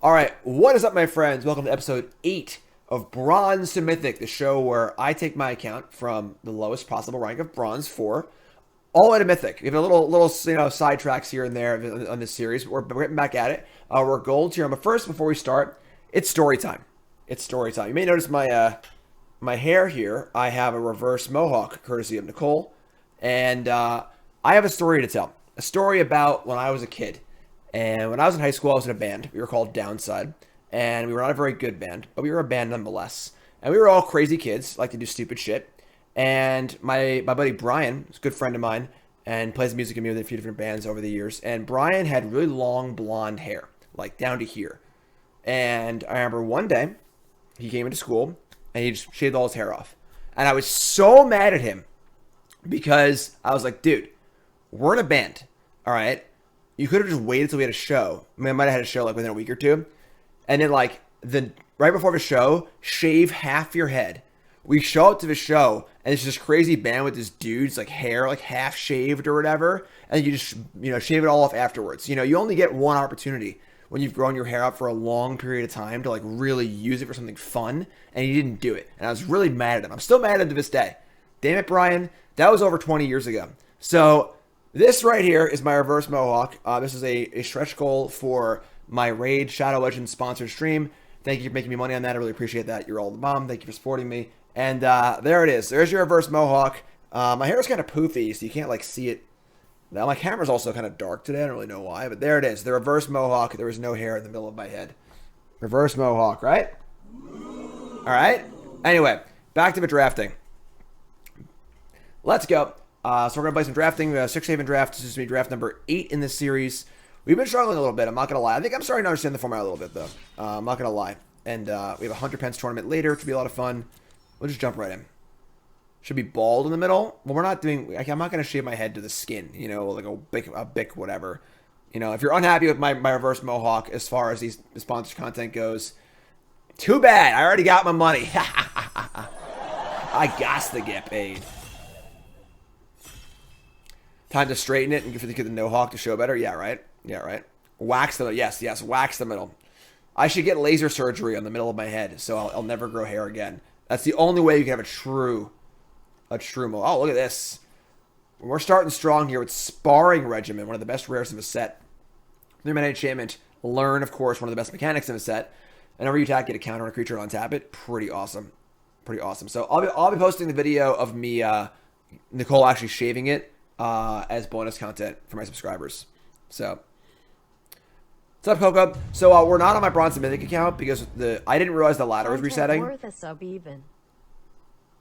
All right, what is up, my friends? Welcome to episode 8 of Bronze to Mythic, the show where I take my account from the lowest possible rank of Bronze 4 all the way to Mythic. We have a little sidetracks here and there on this series, but we're getting back at it. We're gold tier, but first, before we start, it's story time. It's story time. You may notice my hair here. I have a reverse mohawk, courtesy of Nicole, and I have a story to tell. A story about when I was a kid. And when I was in high school, I was in a band. We were called Downside. And we were not a very good band, but we were a band nonetheless. And we were all crazy kids, like to do stupid shit. And my buddy Brian, is a good friend of mine, and plays music with me with a few different bands over the years. And Brian had really long blonde hair, like down to here. And I remember one day, he came into school, and he just shaved all his hair off. And I was so mad at him, because I was like, dude, we're in a band, all right? You could have just waited till we had a show. I mean, I might have had a show like within a week or two. And then like right before the show, shave half your head. We show up to the show and it's this crazy band with this dude's like hair like half shaved or whatever. And you just, shave it all off afterwards. You only get one opportunity when you've grown your hair out for a long period of time to like really use it for something fun. And you didn't do it. And I was really mad at him. I'm still mad at him to this day. Damn it, Brian. That was over 20 years ago. So this right here is my reverse mohawk. This is a stretch goal for my Raid Shadow Legends sponsored stream. Thank you for making me money on that. I really appreciate that. You're all the bomb. Thank you for supporting me. And there it is. There's your reverse mohawk. My hair is kind of poofy, so you can't like see it. Now my camera's also kind of dark today. I don't really know why, but there it is. The reverse mohawk. There was no hair in the middle of my head. Reverse mohawk, right? All right. Anyway, back to the drafting. Let's go. So we're going to play some drafting. Strixhaven draft. This is going to be draft number 8 in this series. We've been struggling a little bit. I'm not going to lie. I think I'm starting to understand the format a little bit, though. I'm not going to lie. And we have a 100 pence tournament later, which will be a lot of fun. We'll just jump right in. Should be bald in the middle. Well, we're not doing... I'm not going to shave my head to the skin, like a bic whatever. If you're unhappy with my reverse mohawk as far as the sponsored content goes, too bad. I already got my money. I got to get paid. Time to straighten it and get the no-hawk to show better. Yeah, right. Yeah, right. Wax the middle. Yes, wax the middle. I should get laser surgery on the middle of my head, so I'll never grow hair again. That's the only way you can have a true mo. Oh, look at this. We're starting strong here with Sparring Regimen, one of the best rares in the set. 3-mana enchantment. Learn, of course, one of the best mechanics in the set. Whenever you attack, get a counter on a creature and untap it. Pretty awesome. Pretty awesome. So I'll be posting the video of me, Nicole actually shaving it. As bonus content for my subscribers. So, what's up, Coco? So, we're not on my Bronze and Mythic account because I didn't realize the ladder was resetting. Worth a sub even.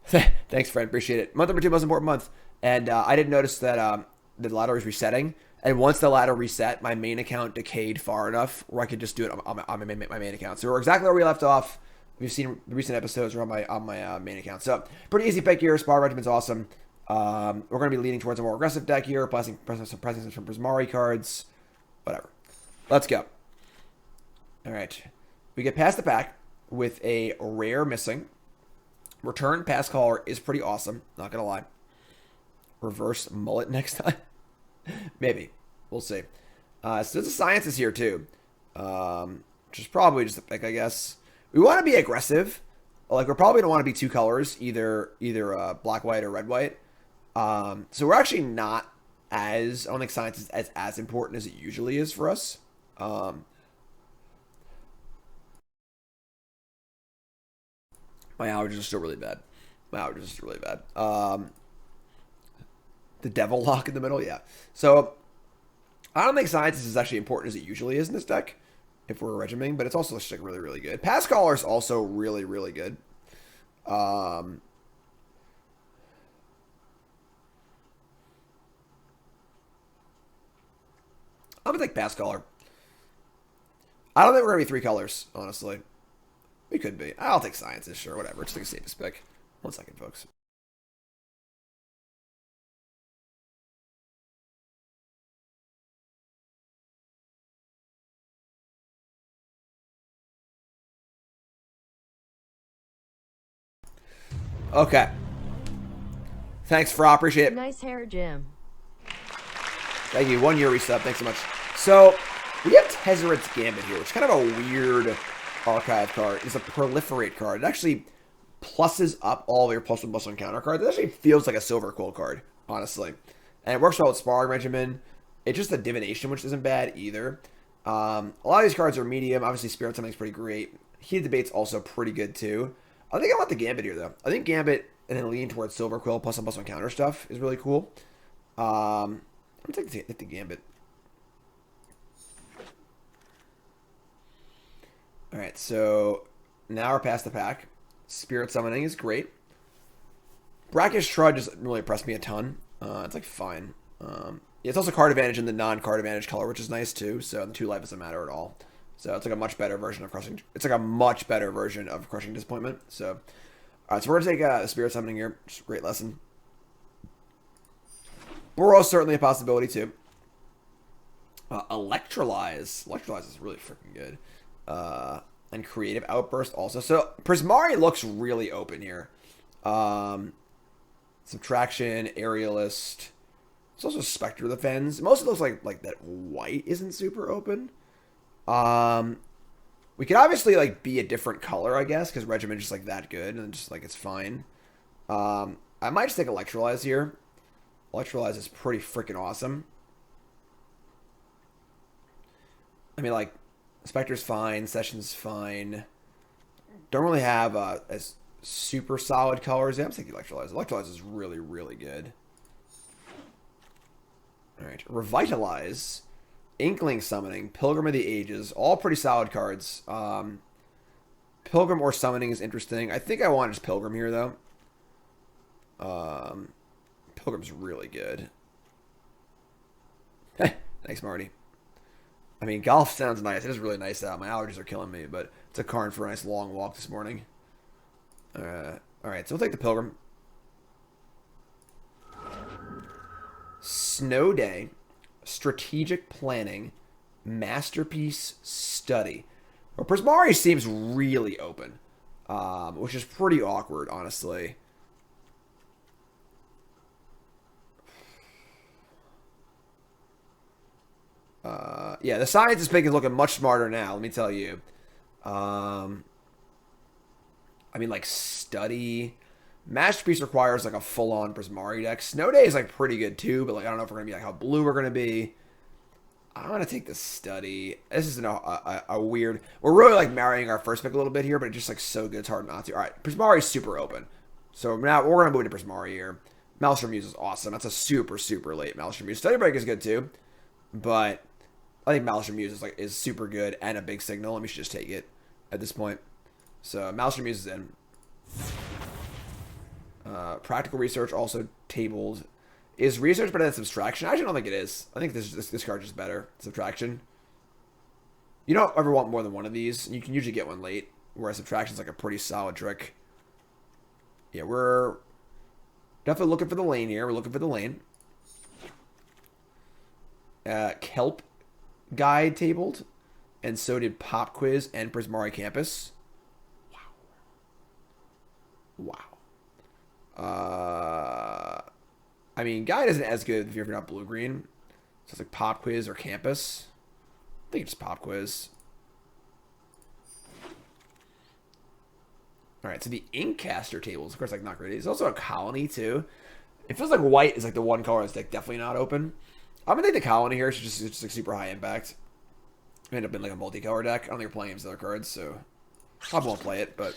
Thanks, friend. Appreciate it. Month number 2, most important month. And I didn't notice that the ladder was resetting. And once the ladder reset, my main account decayed far enough where I could just do it on my main account. So, we're exactly where we left off. We've seen the recent episodes are on my main account. So, pretty easy pick here. Spar Regiment's awesome. We're going to be leaning towards a more aggressive deck here, pressing some presence from Prismari cards, whatever. Let's go. All right. We get past the pack with a rare missing. Return Pass Caller is pretty awesome, not going to lie. Reverse Mullet next time. Maybe. We'll see. So there's a Sciences here too, which is probably just a pick, I guess. We want to be aggressive. Like, we're probably going to want to be 2 colors, either black, white, or red, white. So we're actually not I don't think science is as important as it usually is for us. My allergies are still really bad. The Devil Lock in the middle, yeah. So I don't think science is as actually important as it usually is in this deck if we're regimenting, but it's also just like really, really good. Pass Caller is also really, really good. I'm going to take Pass Caller. I don't think we're going to be 3 colors, honestly. We could be. I'll take Sciences, sure, whatever. Just take a safest pick. 1 second, folks. Okay. Thanks, Fra. Appreciate it. Nice hair, Jim. Thank you. 1 year resub. Thanks so much. So, We have Tezzeret's Gambit here, which is kind of a weird archive card. It's a proliferate card. It actually pluses up all of your +1/+1 counter cards. It actually feels like a Silver Quill card, honestly. And it works well with Sparring Regimen. It's just the Divination, which isn't bad either. A lot of these cards are medium. Obviously, Spirit Summoning's pretty great. Heated Debate's also pretty good, too. I think I want the Gambit here, though. I think Gambit and then lean towards Silver Quill +1/+1 counter stuff is really cool. I'm going to take the Gambit. Alright, so now we're past the pack. Spirit Summoning is great. Brackish Trudge just really impressed me a ton. It's like fine. Yeah, it's also card advantage in the non-card advantage color, which is nice too. So the 2 life doesn't matter at all. So it's like a much better version of Crushing. It's like a much better version of Crushing Disappointment. So, alright, so we're gonna take the Spirit Summoning here. Just a great lesson. Boros certainly a possibility too. Electrolyze. Electrolyze is really freaking good. And Creative Outburst also. So Prismari looks really open here. Subtraction, Aerialist. It's also Spectre of the Fens. Most of those like that white isn't super open. We could obviously like be a different color, I guess, because Regiment's just like that good and just like it's fine. I might just take Electrolyze here. Electrolyze is pretty freaking awesome. I mean, like, Spectre's fine, Session's fine. Don't really have as super solid colors. Yeah, I'm taking Electrolyze. Electrolyze is really, really good. Alright, Revitalize, Inkling Summoning, Pilgrim of the Ages, all pretty solid cards. Pilgrim or Summoning is interesting. I think I want just Pilgrim here, though. Pilgrim's really good. Thanks, Marty. I mean, golf sounds nice. It is really nice out. My allergies are killing me, but it's a card for a nice long walk this morning. Alright, so we'll take the Pilgrim. Snow Day, Strategic Planning, Masterpiece Study. Well, Prismari seems really open, which is pretty awkward, honestly. Yeah, the science is making it looking much smarter now, let me tell you. I mean, like, Study. Masterpiece requires, like, a full-on Prismari deck. Snow Day is, like, pretty good, too, but, like, I don't know if we're going to be, like, how blue we're going to be. I'm going to take the Study. This is a weird... We're really, like, marrying our first pick a little bit here, but it's just, like, so good it's hard not to. All right, Prismari is super open. So now we're going to move to Prismari here. Maelstrom Muse is awesome. That's a super, super late Maelstrom Muse. Study Break is good, too, but... I think Maelstrom Muse is super good and a big signal, and we should just take it at this point. So Maelstrom Muse is in. Practical Research also tabled. Is Research better than Subtraction? I actually don't think it is. I think this card is better. Subtraction. You don't ever want more than one of these. You can usually get one late, whereas Subtraction is like a pretty solid trick. Yeah, we're definitely looking for the lane here. We're looking for the lane. Kelp Guide tabled, and so did Pop Quiz and Prismari Campus. Wow. I mean, Guide isn't as good if you're not blue-green. So it's like Pop Quiz or Campus. I think it's Pop Quiz. Alright, so the Inkcaster tables, of course, like, not great. It's also a Colony, too. It feels like white is like the one color that's like definitely not open. I'm gonna take the Colony here. It's just like super high impact. I end up in like a multicolor deck. I don't think we're playing against other cards, so I won't play it. But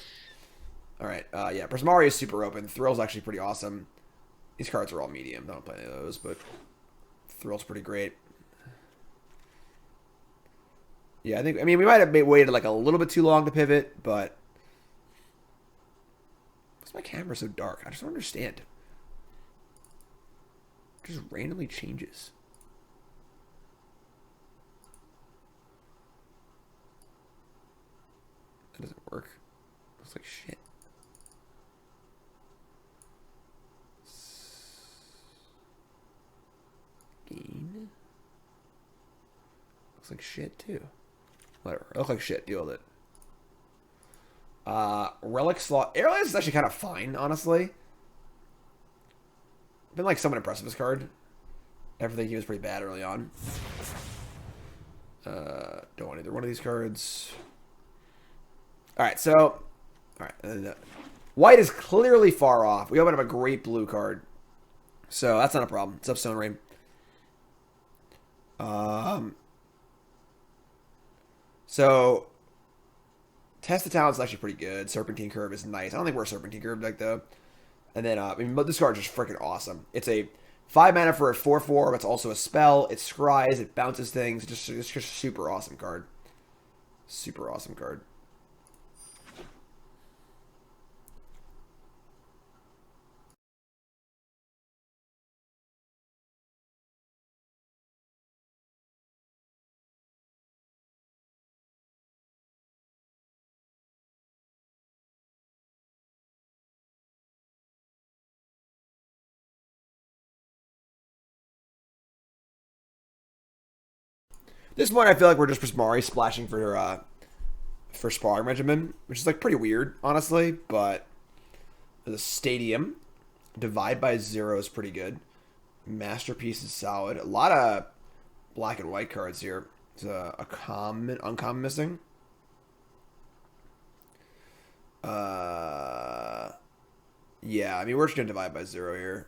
all right, yeah, Prismari is super open. Thrill's actually pretty awesome. These cards are all medium. I don't play any of those, but Thrill's pretty great. Yeah, I mean, we might have waited like a little bit too long to pivot, but why's my camera so dark? I just don't understand. It just randomly changes. That doesn't work. Looks like shit. Gain. Looks like shit too. Whatever. It looks like shit. Deal with it. Relic Slot. Airlines is actually kind of fine, honestly. Been like somewhat impressed with this card. Everything he was pretty bad early on. Don't want either one of these cards. All right, so all right, white is clearly far off. We open up a great blue card, so that's not a problem. It's up Stone Rain. So Test the Talent is actually pretty good. Serpentine Curve is nice. I don't think we're a Serpentine Curve deck though. And then I mean, this card is just freaking awesome. It's a 5 mana for a 4/4. But it's also a spell. It scries. It bounces things. It's just a super awesome card. Super awesome card. At this point, I feel like we're just Prismari splashing for Sparring Regimen, which is like pretty weird, honestly. But the Stadium, Divide by Zero is pretty good. Masterpiece is solid. A lot of black and white cards here. It's a uncommon missing. Yeah, I mean, we're just gonna Divide by Zero here.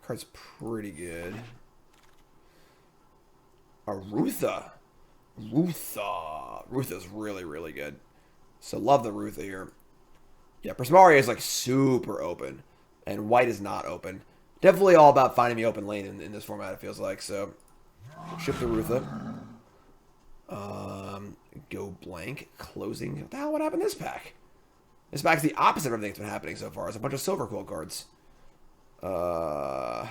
Card's pretty good. Rutha. Rutha's really, really good. So love the Rutha here. Yeah, Prismari is like super open. And white is not open. Definitely all about finding the open lane in this format, it feels like. So ship the Rutha. Go blank. Closing. What the hell? What happened to this pack? This pack's the opposite of everything that's been happening so far. It's a bunch of Silver Quill cards. I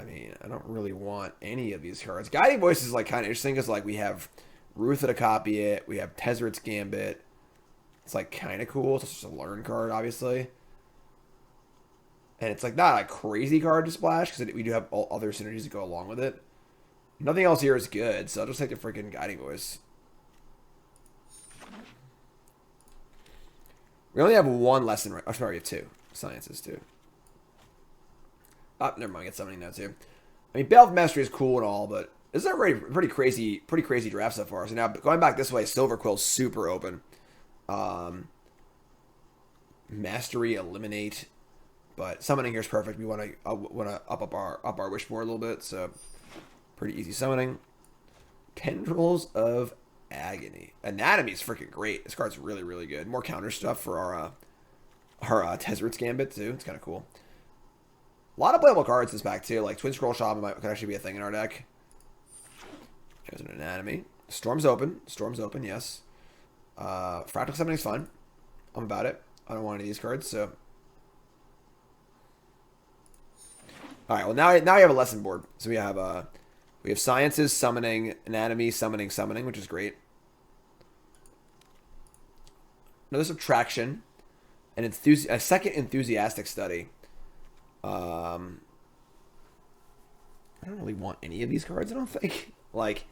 mean, I don't really want any of these cards. Guiding Voice is like kind of interesting because like we have Rutha to copy it. We have Tezzeret's Gambit. It's like kind of cool. It's just a learn card, obviously. And it's like not a crazy card to splash because we do have all other synergies that go along with it. Nothing else here is good, so I'll just take the freaking Guiding Voice. We only have one lesson, right? Oh, sorry, we have two. Sciences, too. Oh, never mind. Get summoning now, too. I mean, Bale of Mastery is cool and all, but this is a pretty crazy draft so far. So now, going back this way, Silver Quill's super open. Mastery, Eliminate. But summoning here is perfect. We want to up our wish board a little bit, so pretty easy summoning. Tendrils of Agony. Anatomy is freaking great. This card's really, really good. More counter stuff for our Tezzeret's Gambit too. It's kind of cool. A lot of playable cards in this pack too. Like Twin Scroll Shaman could actually be a thing in our deck. There's an Anatomy. Storm's open. Storm's open. Yes. Fractal Summoning is fun. I'm about it. I don't want any of these cards, so. All right. Well, now we have a lesson board. So we have Sciences, Summoning, Anatomy, Summoning, which is great. Another Subtraction, a second Enthusiastic Study. I don't really want any of these cards. I don't think. Like,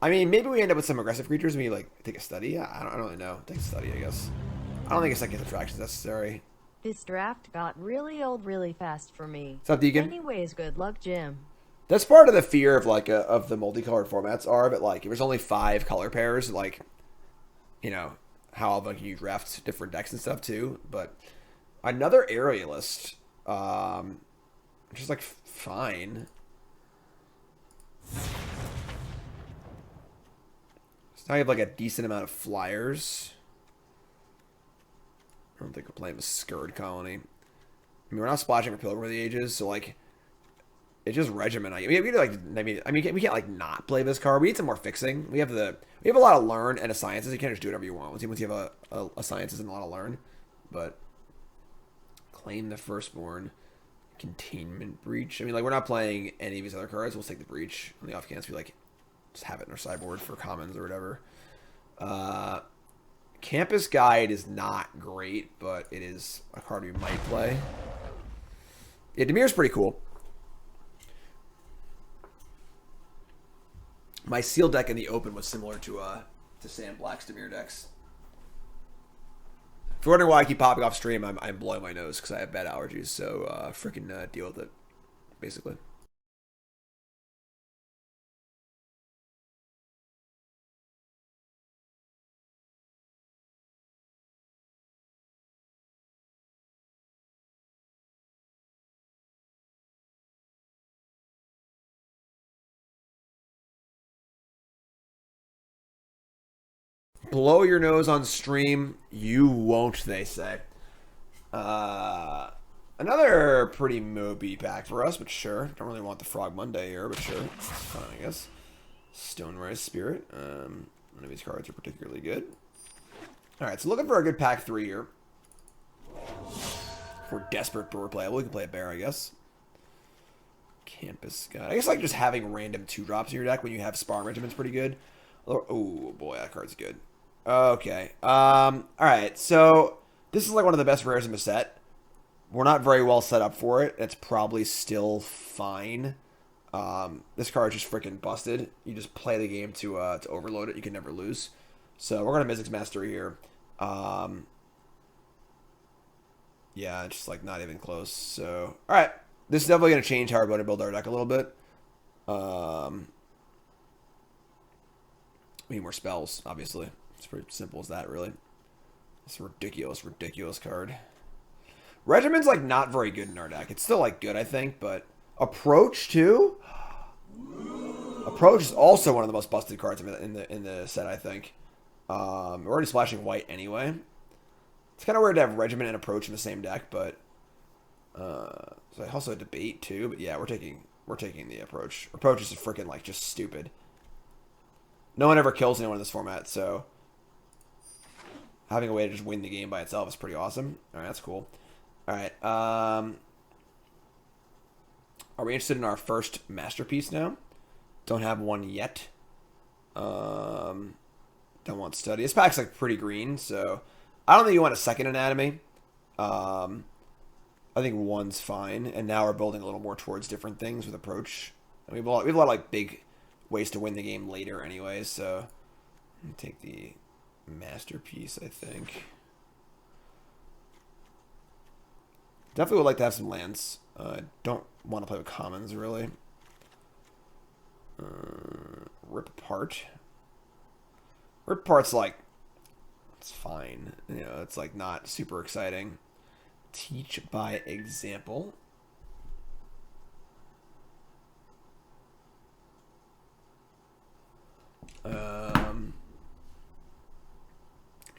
I mean, maybe we end up with some aggressive creatures and we like take a study. I don't really know. Take a study, I guess. I don't think a second Subtraction is necessary. This draft got really old really fast for me. What's up, Deacon? Anyways, good luck, Jim. That's part of the fear of like of the multicolored formats are, but like if there's only 5 color pairs, like, you know, how often can you draft different decks and stuff too. But another Aerialist, which is like fine. So now you have like a decent amount of flyers. I don't think we're playing with Scourge Colony. I mean, we're not splashing for Pilgrim of the Ages, so like, it's just Regiment. I mean, we can't like not play this card. We need some more fixing. We have a lot of learn and a sciences. You can't just do whatever you want. Once you have a sciences and a lot of learn, but claim the Firstborn, Containment Breach. I mean, like we're not playing any of these other cards. We'll take the Breach on the off chance we like just have it in our sideboard for commons or whatever. Campus Guide is not great, but it is a card we might play. Yeah, Demir's pretty cool. My seal deck in the open was similar to Sam Black's Demir decks. If you're wondering why I keep popping off stream, I'm blowing my nose because I have bad allergies. So freaking deal with it, basically. Blow your nose on stream, you won't, they say. Another pretty Moby pack for us, but sure. Don't really want the Frog Monday here, but sure. It's fine, I guess. Stonerise Spirit. None of these cards are particularly good. Alright, so looking for a good pack 3 here. If we're desperate for replayable, we can play a bear, I guess. Campus Guide. I guess like just having random 2-drops in your deck when you have Sparring Regiment's pretty good. Oh boy, that card's good. Okay. Alright, so this is like one of the best rares in the set. We're not very well set up for it. It's probably still fine. This card's just freaking busted. You just play the game to overload it. You can never lose. So we're going to Mythic's Mastery here. Yeah, it's just like not even close. So, alright. This is definitely going to change how we're going to build our deck a little bit. We need more spells, obviously. It's pretty simple as that, really. It's a ridiculous, ridiculous card. Regiment's like not very good in our deck. It's still like good, I think, but Approach too. Approach is also one of the most busted cards in the set, I think. We're already splashing white anyway. It's kind of weird to have Regiment and Approach in the same deck, but so also a debate too. But yeah, we're taking the Approach. Approach is freaking like just stupid. No one ever kills anyone in this format, so having a way to just win the game by itself is pretty awesome. All right, that's cool. All right, are we interested in our first masterpiece now? Don't have one yet. Don't want study. This pack's like pretty green, so I don't think you want a second anatomy. I think one's fine, and now we're building a little more towards different things with Approach. And we have a lot of like big ways to win the game later, anyways. So let me take the masterpiece. I think definitely would like to have some lands. Don't want to play with commons really. Rip Apart. Rip Apart's like, it's fine. You know, it's like not super exciting. Teach by example.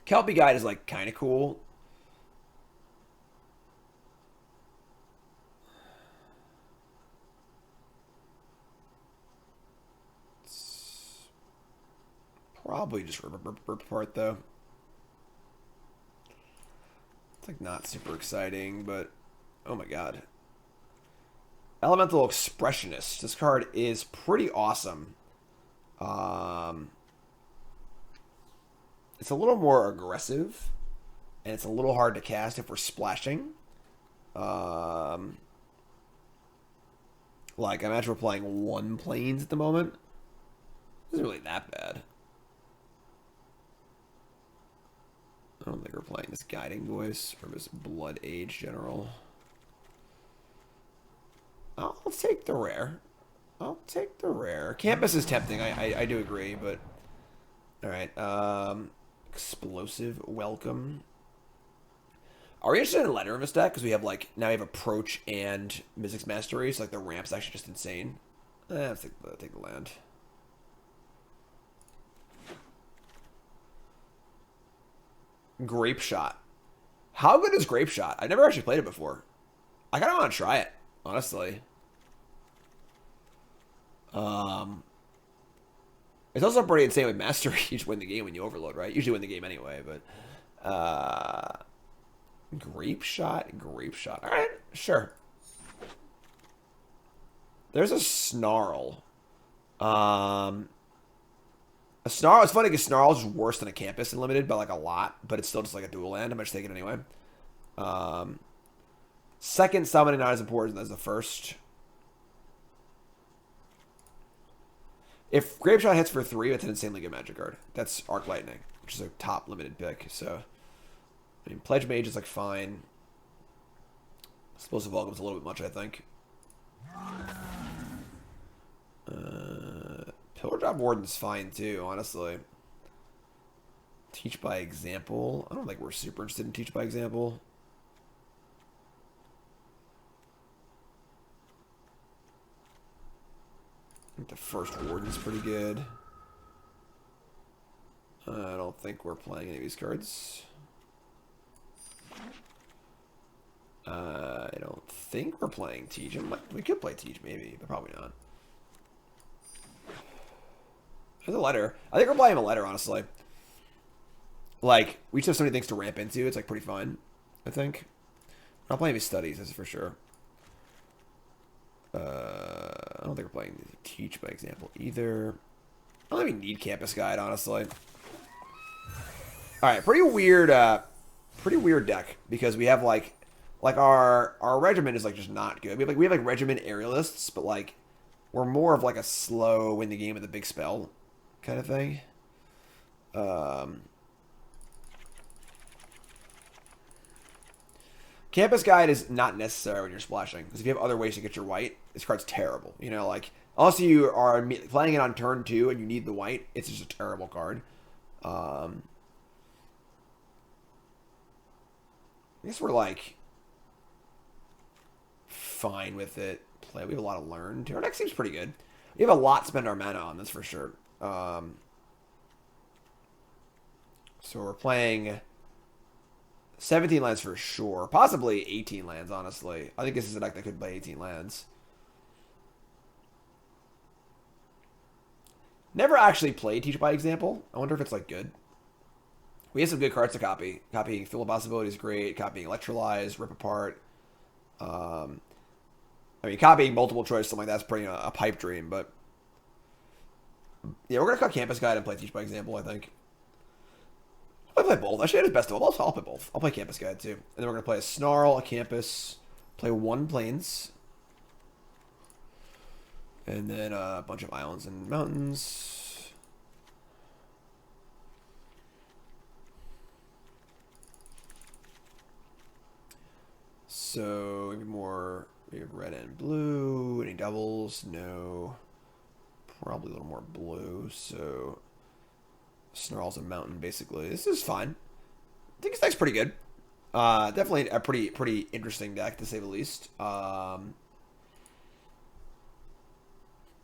Kelpie Guide is like kind of cool. It's probably just rip apart though. It's like not super exciting, but oh my god. Elemental Expressionist. This card is pretty awesome. It's a little more aggressive, and it's a little hard to cast if we're splashing. Like, I imagine we're playing 1 planes at the moment. It isn't really that bad. I don't think we're playing this Guiding Voice or this Blood Age General. I'll take the rare. I'll take the rare. Campus is tempting, I do agree, but... Alright, Explosive Welcome. Are we interested in Letter in this deck? Because we have, like, now we have Approach and Mythic's Mastery, so, like, the ramp's actually just insane. Let's take the land. Grape Shot. How good is Grape Shot? I've never actually played it before. I kind of want to try it, honestly. It's also pretty insane with Mastery. You just win the game when you overload, right? You usually win the game anyway, but... Grape Shot? Grape Shot. Alright, sure. There's a Snarl. A Snarl, it's funny because Snarl is worse than a Campus in Limited by like a lot, but it's still just like a dual land. I'm going to take it anyway. Second summoning not as important as the first. If Grape Shot hits for 3, it's an insanely good Magic card. That's Arc Lightning, which is a top limited pick. So I mean, Pledge Mage is like fine. Explosive Welcome's a little bit much, I think. Pillar Job Warden's fine too, honestly. Teach by example. I don't think we're super interested in teach by example. I think the first Warden's pretty good. I don't think we're playing any of these cards. I don't think we're playing Teach. We could play Teach maybe, but probably not. There's a letter. I think we're playing a letter, honestly. Like, we just have so many things to ramp into. It's like pretty fun, I think. I'm not playing any studies, that's for sure. I don't think we're playing Teach by example either. I don't even need Campus Guide, honestly. Alright, pretty weird deck because we have like our regiment is like just not good. We have like regiment aerialists, but like we're more of like a slow win the game with a big spell kind of thing. Campus Guide is not necessary when you're splashing because if you have other ways to get your white, this card's terrible. You know, like unless you are playing it on turn 2 and you need the white, it's just a terrible card. I guess we're like fine with it. We have a lot of learn too. Our deck seems pretty good. We have a lot to spend our mana on, that's for sure. So we're playing 17 lands for sure. Possibly 18 lands, honestly. I think this is a deck that could play 18 lands. Never actually played Teach by Example. I wonder if it's like good. We have some good cards to copy. Copying Field of Possibility is great. Copying Electrolyze, Rip Apart. I mean, copying multiple choice, something like that's pretty a pipe dream, but yeah, we're gonna cut Campus Guide and play Teach by Example, I think. I'll play both. Actually, it is best of all. I'll play both. I'll play Campus Guide too. And then we're gonna play a Snarl, a Campus, play one Plains, and then a bunch of islands and mountains. So maybe more. We have red and blue. Any doubles? No. Probably a little more blue. So Snarl's a mountain, basically. This is fine. I think this deck's pretty good. Definitely a pretty interesting deck, to say the least.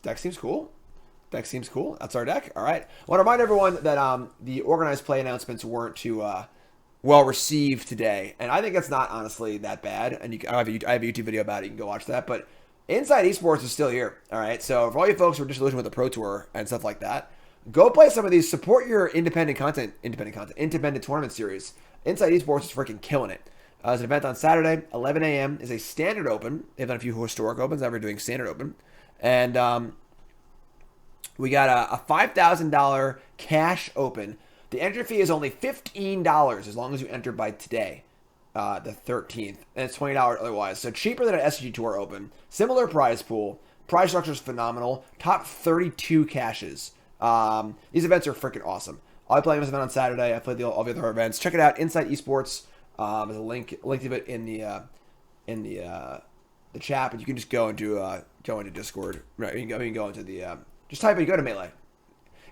Deck seems cool. Deck seems cool. That's our deck. All right. I want to remind everyone that the organized play announcements weren't too well received today, and I think that's not honestly that bad. And I have a YouTube video about it. You can go watch that. But Inside Esports is still here. All right. So for all you folks who are disillusioned with the Pro Tour and stuff like that, go play some of these. Support your independent tournament series. Inside Esports is freaking killing it. It's an event on Saturday, 11 a.m. is a standard open. They've done a few historic opens. Now we're doing standard open, and we got a $5,000 cash open. The entry fee is only $15 as long as you enter by today, the 13th, and it's $20 otherwise. So cheaper than an SG Tour Open. Similar prize pool. Prize structure is phenomenal. Top 32 caches. These events are freaking awesome. I'll be playing this event on Saturday. I played all the other events. Check it out. Inside Esports. There's a link to it in the chat, but you can just go into Discord. Right, you can go into the just type it. Go to Melee.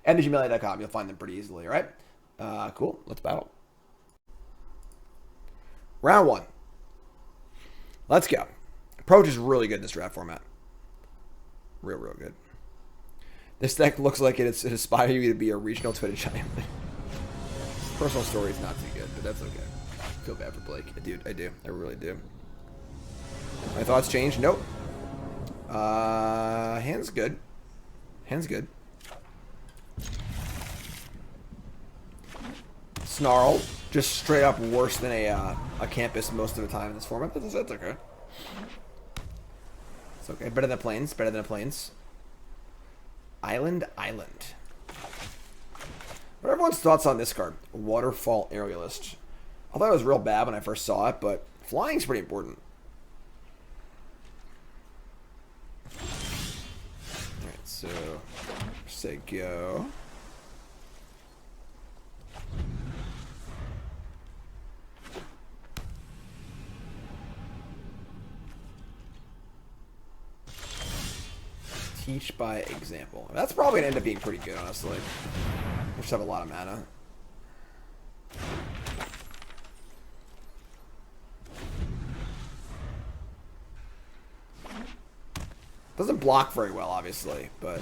MTGmelee.com. You'll find them pretty easily. All right. Cool. Let's battle. Round 1. Let's go. Approach is really good in this draft format. Real good. This deck looks like it aspires you to be a regional Twitter giant. Personal story is not too good, but that's okay. I feel bad for Blake. I do. I really do. My thoughts change? Nope. Hand's good. Hand's good. Snarl, just straight up worse than a Campus most of the time in this format. That's okay. It's okay. Better than Plains. Better than a Plains. Island. What are everyone's thoughts on this card? Waterfall Aerialist. I thought it was real bad when I first saw it, but flying's pretty important. Alright, so say go. Teach by example. That's probably going to end up being pretty good, honestly. We just have a lot of mana. Doesn't block very well, obviously, but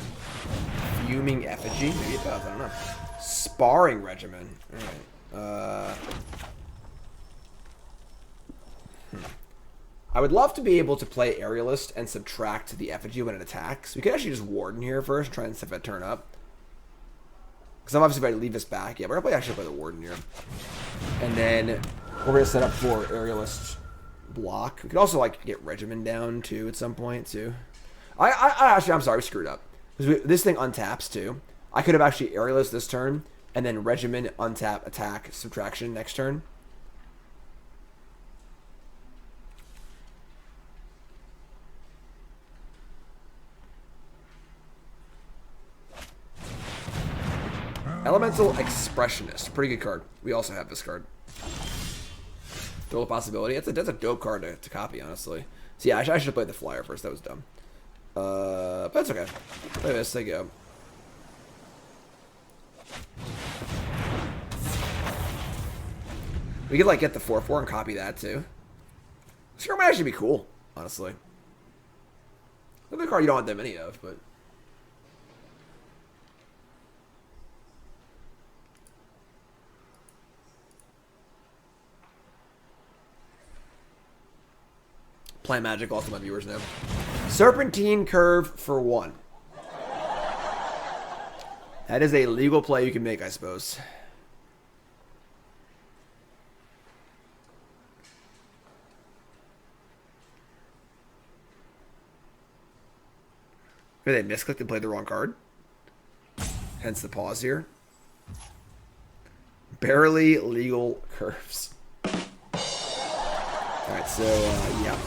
Fuming Effigy? Maybe it does, I don't know. Sparring Regimen. Alright. I would love to be able to play Aerialist and subtract the Effigy when it attacks. We could actually just Warden here first, try and see if I turn up. Because I'm obviously about to leave this back. Yeah, we're going to actually play the Warden here. And then we're going to set up for Aerialist block. We could also, like, get Regimen down, too, at some point, too. Actually, I'm sorry, we screwed up. This thing untaps, too. I could have actually Aerialist this turn, and then Regimen, untap, attack, subtraction next turn. Elemental Expressionist. Pretty good card. We also have this card. Throw a possibility. That's a dope card to copy, honestly. So yeah, I should have played the flyer first. That was dumb. But that's okay. Play this. There you go. We could like get the 4/4 and copy that too. This card might actually be cool, honestly. Another card you don't want that many of, but. Play Magic, also my viewers know. Serpentine Curve for 1. That is a legal play you can make, I suppose. Did they misclicked and played the wrong card? Hence the pause here. Barely legal curves. Alright, so, yeah.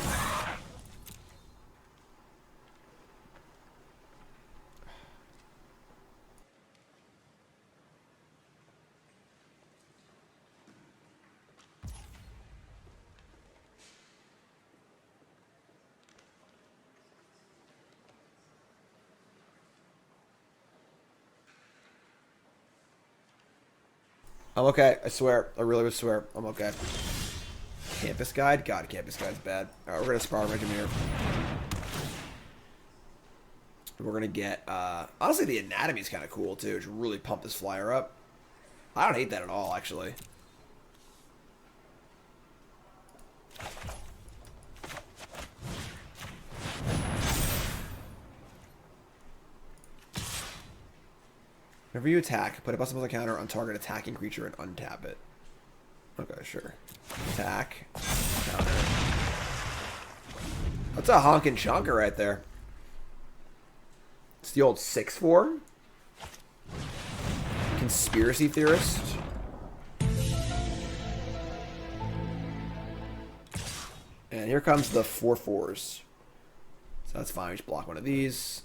I'm okay. I swear. I really would swear. I'm okay. Campus Guide? God, Campus Guide's bad. Alright, we're going to Spar Regiment here. We're going to get... honestly, the Anatomy's kind of cool, too. It should really pump this flyer up. I don't hate that at all, actually. Whenever you attack, put a plus counter on target attacking creature and untap it. Okay, sure. Attack. Counter. That's a honkin' chunker right there. It's the old 6/4. Conspiracy Theorist. And here comes the 4/4s. So that's fine. We just block one of these.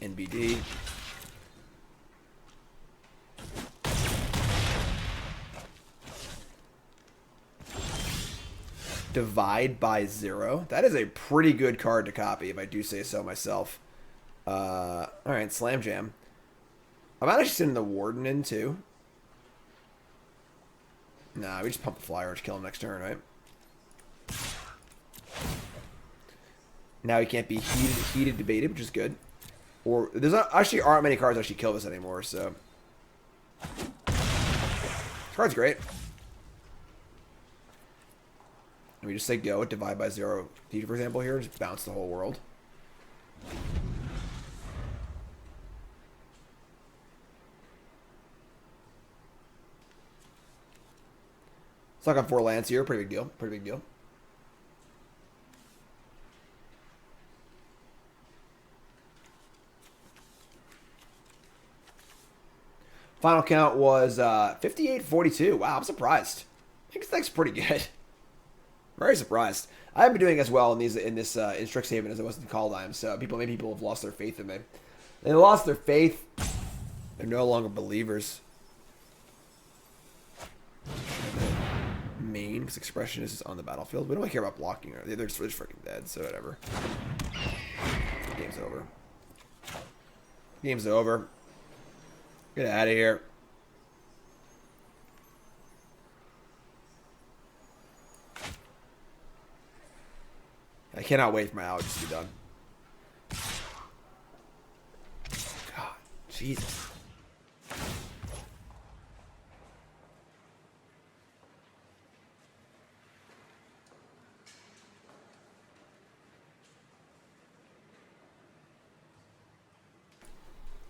NBD. Divide by 0. That is a pretty good card to copy, if I do say so myself. Alright, Slam Jam. I'm actually sending the Warden in, too. Nah, we just pump the flyer and just kill him next turn, right? Now he can't be heated debated, which is good. Or, there's not, actually aren't many cards that actually kill this anymore, so. This card's great. And we just say go, divide by 0, for example, here, just bounce the whole world. Stuck on 4 lands here, pretty big deal, pretty big deal. Final count was 58-42. Wow, I'm surprised. I think that's pretty good. Very surprised. I haven't been doing as well in this in Strixhaven as I was in Kaldheim, so maybe people have lost their faith in me. They lost their faith. They're no longer believers. Main, because Expression is on the battlefield. We don't really care about blocking. They're just freaking dead, so whatever. Game's over. Game's over. Get out of here. I cannot wait for my outage to be done. God, Jesus.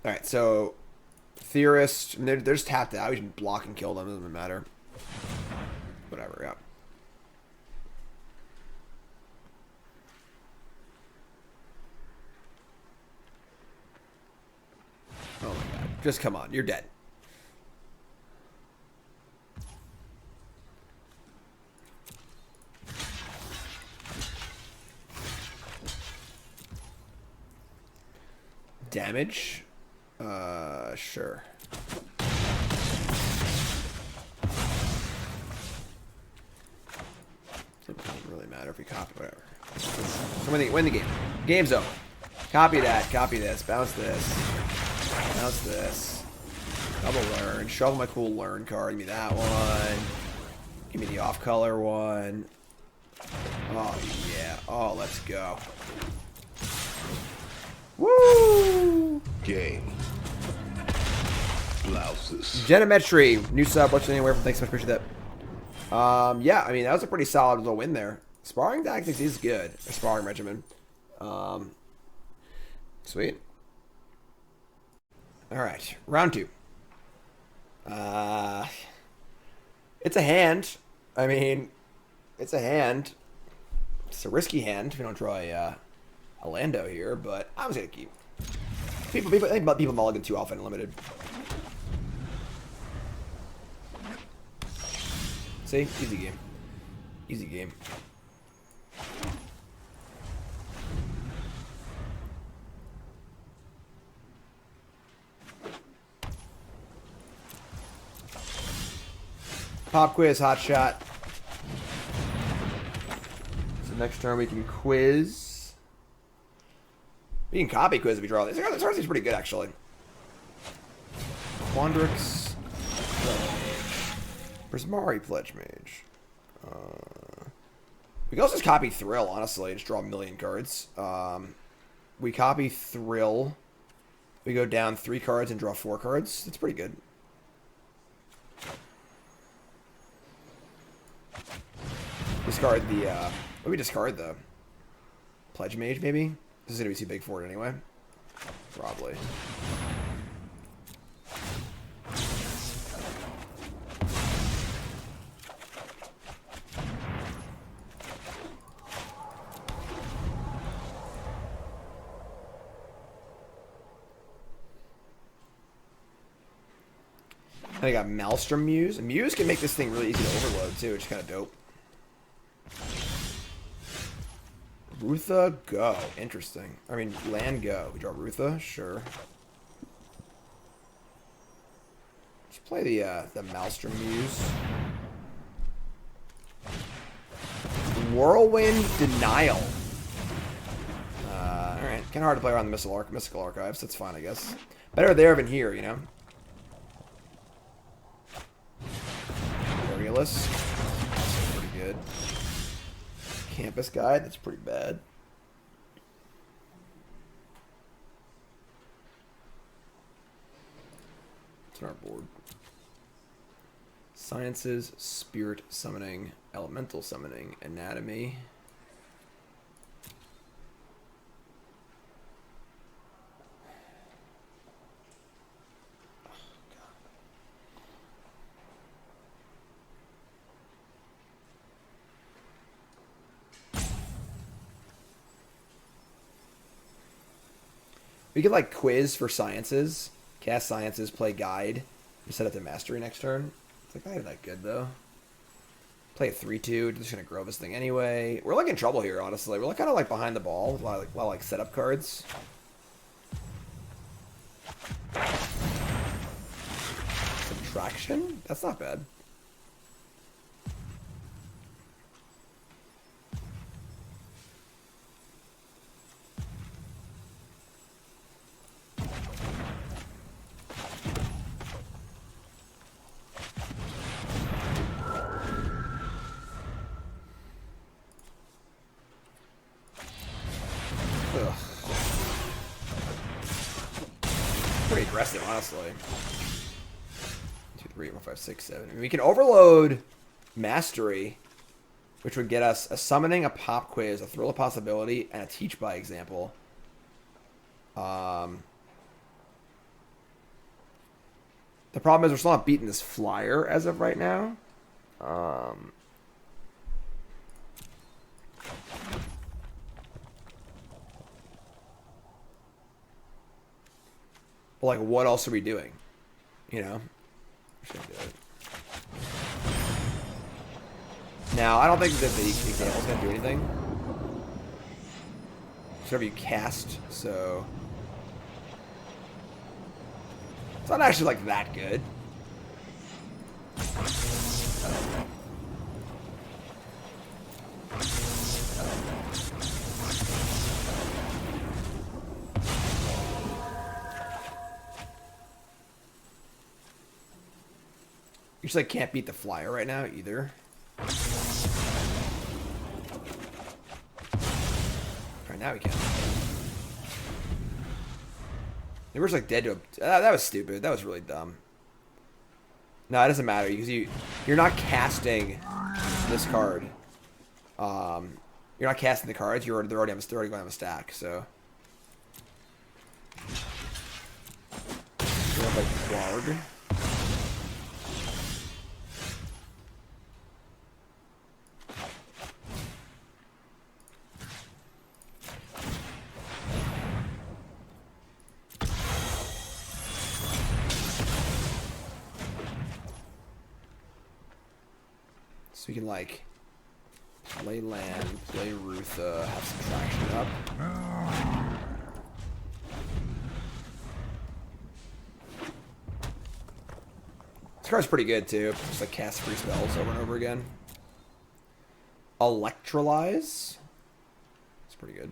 Alright, so Theorist, they're just tapped out. We can block and kill them, doesn't matter. Whatever, yeah. Oh my god. Just come on, you're dead. Damage? Sure. It doesn't really matter if we copy, whatever. So win the game. Game's over. Copy that, copy this, bounce this, bounce this. Double learn, shuffle my cool learn card, give me that one. Give me the off color one. Oh yeah, oh let's go. Woo! Game. Blouses. Genometry, new sub, watch anywhere from. Thanks so much, appreciate that. Yeah, I mean that was a pretty solid little win there. Sparring tactics is good. A sparring regimen. Sweet. All right, round 2. It's a hand. I mean, it's a hand. It's a risky hand. We don't draw a Lando here, but I was gonna keep. People mulligan too often, limited. See, easy game. Easy game. Pop quiz, hot shot. So next turn we can quiz. We can copy quiz if we draw this. This card seems pretty good actually. Quandrix. Prismari Pledge Mage. We can also just copy Thrill, honestly. Just draw a million cards. We copy Thrill. We go down 3 cards and draw 4 cards. That's pretty good. Discard the, what do we discard the Pledge Mage, maybe? This is going to be too big for it anyway. Probably. I got Maelstrom Muse. Muse can make this thing really easy to overload too, which is kind of dope. Rutha, go. Interesting. I mean, land, go. We draw Rutha, sure. Let's play the Maelstrom Muse. Whirlwind Denial. Alright, kind of hard to play around the Mystical Archives. That's fine, I guess. Better there than here, you know? Realist. That's pretty good. Campus Guide, that's pretty bad. It's on our board. Sciences, Spirit Summoning, Elemental Summoning, Anatomy. We could like quiz for sciences, cast sciences, play guide, and set up to mastery next turn. It's like not even that good though. Play a 3/2, just gonna grow this thing anyway. We're like in trouble here, honestly. We're like kind of like behind the ball with a lot of like setup cards. Subtraction? That's not bad. pretty aggressive, honestly. 2, 3, 4, 5, 6, 7. I mean, we can overload Mastery, which would get us a Summoning, a Pop Quiz, a Thrill of Possibility, and a Teach by Example. The problem is we're still not beating this flyer as of right now. But like, what else are we doing? You know? Should do it. Now, I don't think that the example's gonna do anything. It's whatever you cast, so it's not actually like that good. You just like can't beat the flyer right now either. Right now we can. They were just like dead to a... that was stupid. That was really dumb. No, it doesn't matter because you're not casting this card. You're not casting the cards. They're already going to have a stack. So. You have like Klarg. So we can like play land, play Rutha, have some traction up. This card's pretty good too. Just like cast free spells over and over again. Electrolyze. It's pretty good.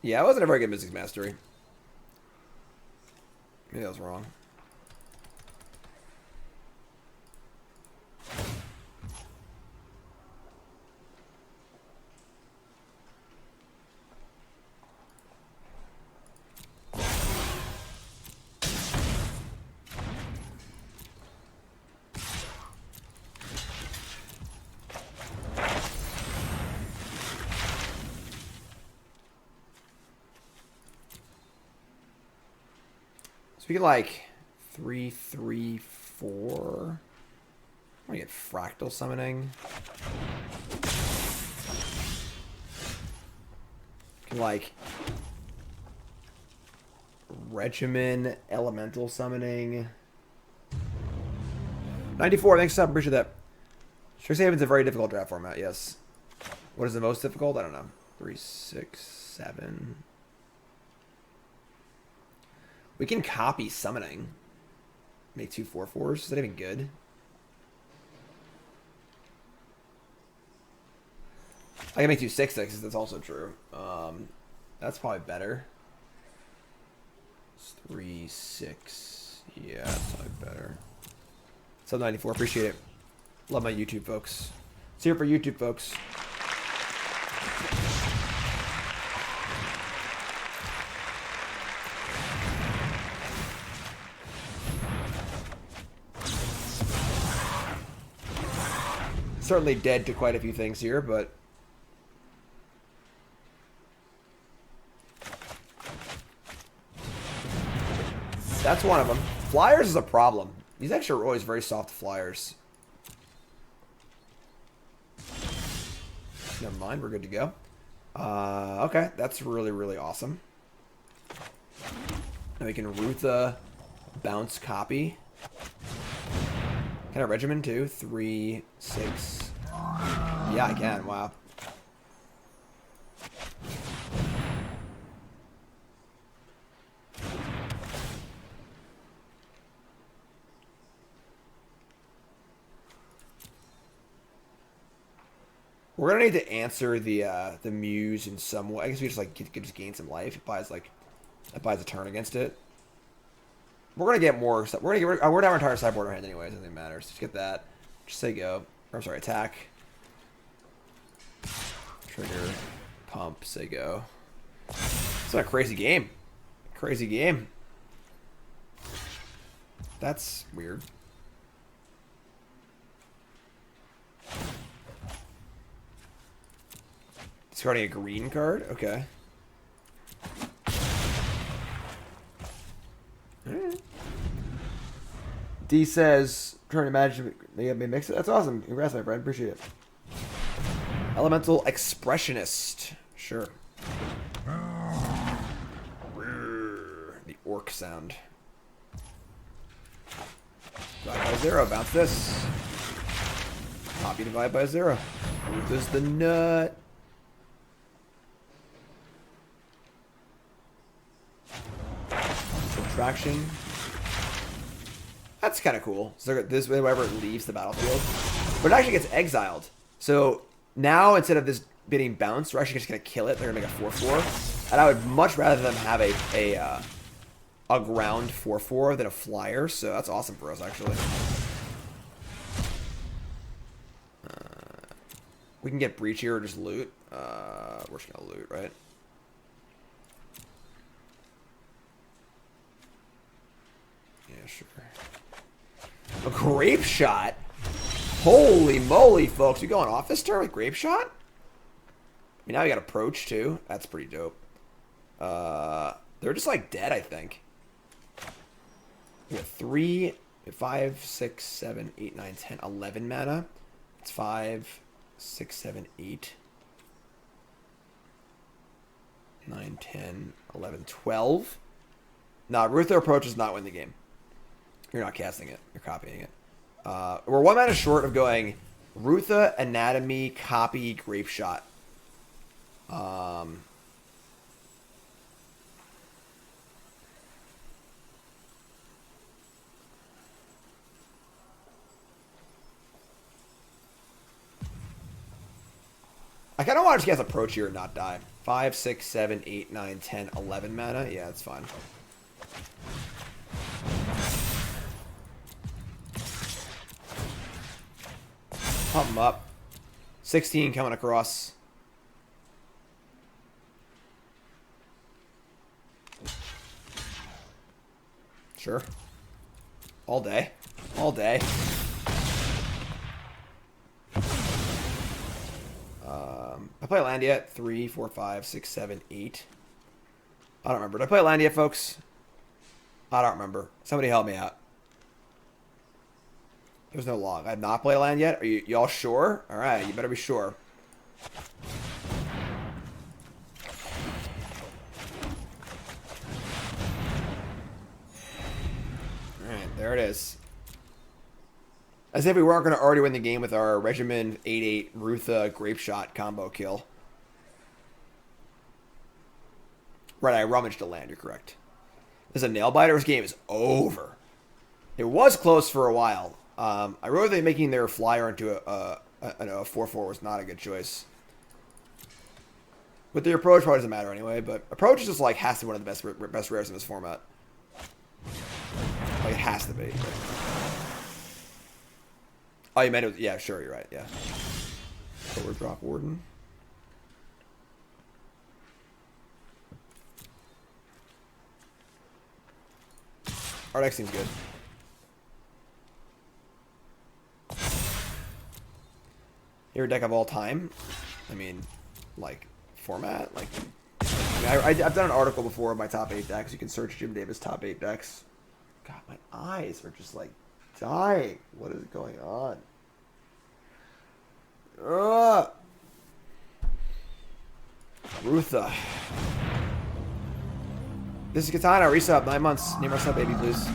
Yeah, it wasn't a very good Mythic Mastery. Maybe that was wrong. So we get like 3, 3, 4. I want to get Fractal Summoning. Can like Regimen Elemental Summoning. 94, thanks, Sub. Appreciate that. Strixhaven's a very difficult draft format, yes. What is the most difficult? I don't know. 3, 6, 7. We can copy Summoning. Make 2 4/4s. Is that even good? I can make 2 6/6s. That's also true. That's probably better. It's 3, 6. Yeah, that's probably better. Sub 94. Appreciate it. Love my YouTube folks. It's here for YouTube folks. Certainly dead to quite a few things here, but that's one of them. Flyers is a problem. These actually are always very soft flyers. Never mind, we're good to go. Okay, that's really, really awesome. Now we can Rutha bounce copy. Can I Regimen too? 3, 6. Yeah, I can. Wow. We're gonna need to answer the Muse in some way. I guess we just like could just gain some life. It buys a turn against it. We're gonna get more stuff. We're gonna have our entire sideboard in our hand anyways. It doesn't matter. So just get that. Just say go. Or, I'm sorry, attack. Trigger, pump, say go. It's not a crazy game. Crazy game. That's weird. Discarding a green card? Okay. D says, trying to imagine they have me mix it. That's awesome. Congrats, my friend. Appreciate it. Elemental Expressionist. Sure. The orc sound. Divide by 0. Bounce this. Copy, divide by 0. There's the nut. Subtraction. That's kind of cool. So this way, whenever it leaves the battlefield, but it actually gets exiled. So now instead of this getting bounced, we're actually just gonna kill it. They're gonna make a 4/4, and I would much rather them have a ground 4/4 than a flyer. So that's awesome for us, actually. We can get breach here or just loot. We're just gonna loot, right? Yeah, sure. A grape shot? Holy moly, folks. We going off this turn with grape shot? I mean, now we got approach, too. That's pretty dope. They're just, like, dead, I think. We got 3, 5, 6, 7, 8, 9, 10, 11 mana. It's 5, 6, 7, 8. 9, 10, 11, 12. Nah, Ruther approach does not win the game. You're not casting it. You're copying it. We're 1 mana short of going Rutha, Anatomy, Copy, Grape Shot. I kind of want to just cast approach here and not die. 5, 6, 7, 8, 9, 10, 11 mana. Yeah, that's fine. Pump them up. 16 coming across. Sure. All day. All day. I play land yet? 3, 4, 5, 6, 7, 8. I don't remember. Did I play land yet, folks? I don't remember. Somebody help me out. There's no log. I have not played land yet. Are y'all sure? All right, you better be sure. All right, there it is. As if we weren't going to already win the game with our Regimen 8/8 Rutha Grape Shot combo kill. Right, I rummaged a land. You're correct. This is a nail biter. This game is over. It was close for a while. I wrote that making their flyer into a 4/4 was not a good choice. But the approach probably doesn't matter anyway. But approach is just like has to be one of the best rares in this format. Like it has to be. Oh, you meant it was, yeah, sure, you're right, yeah. Forward drop Warden. Our deck seems good. Favorite deck of all time? I mean, like, format? Like, I mean, I've done an article before of my top 8 decks. You can search Jim Davis top 8 decks. God, my eyes are just like dying. What is going on? Rutha. This is Katana. Resub. 9 months. Name our sub, baby, please.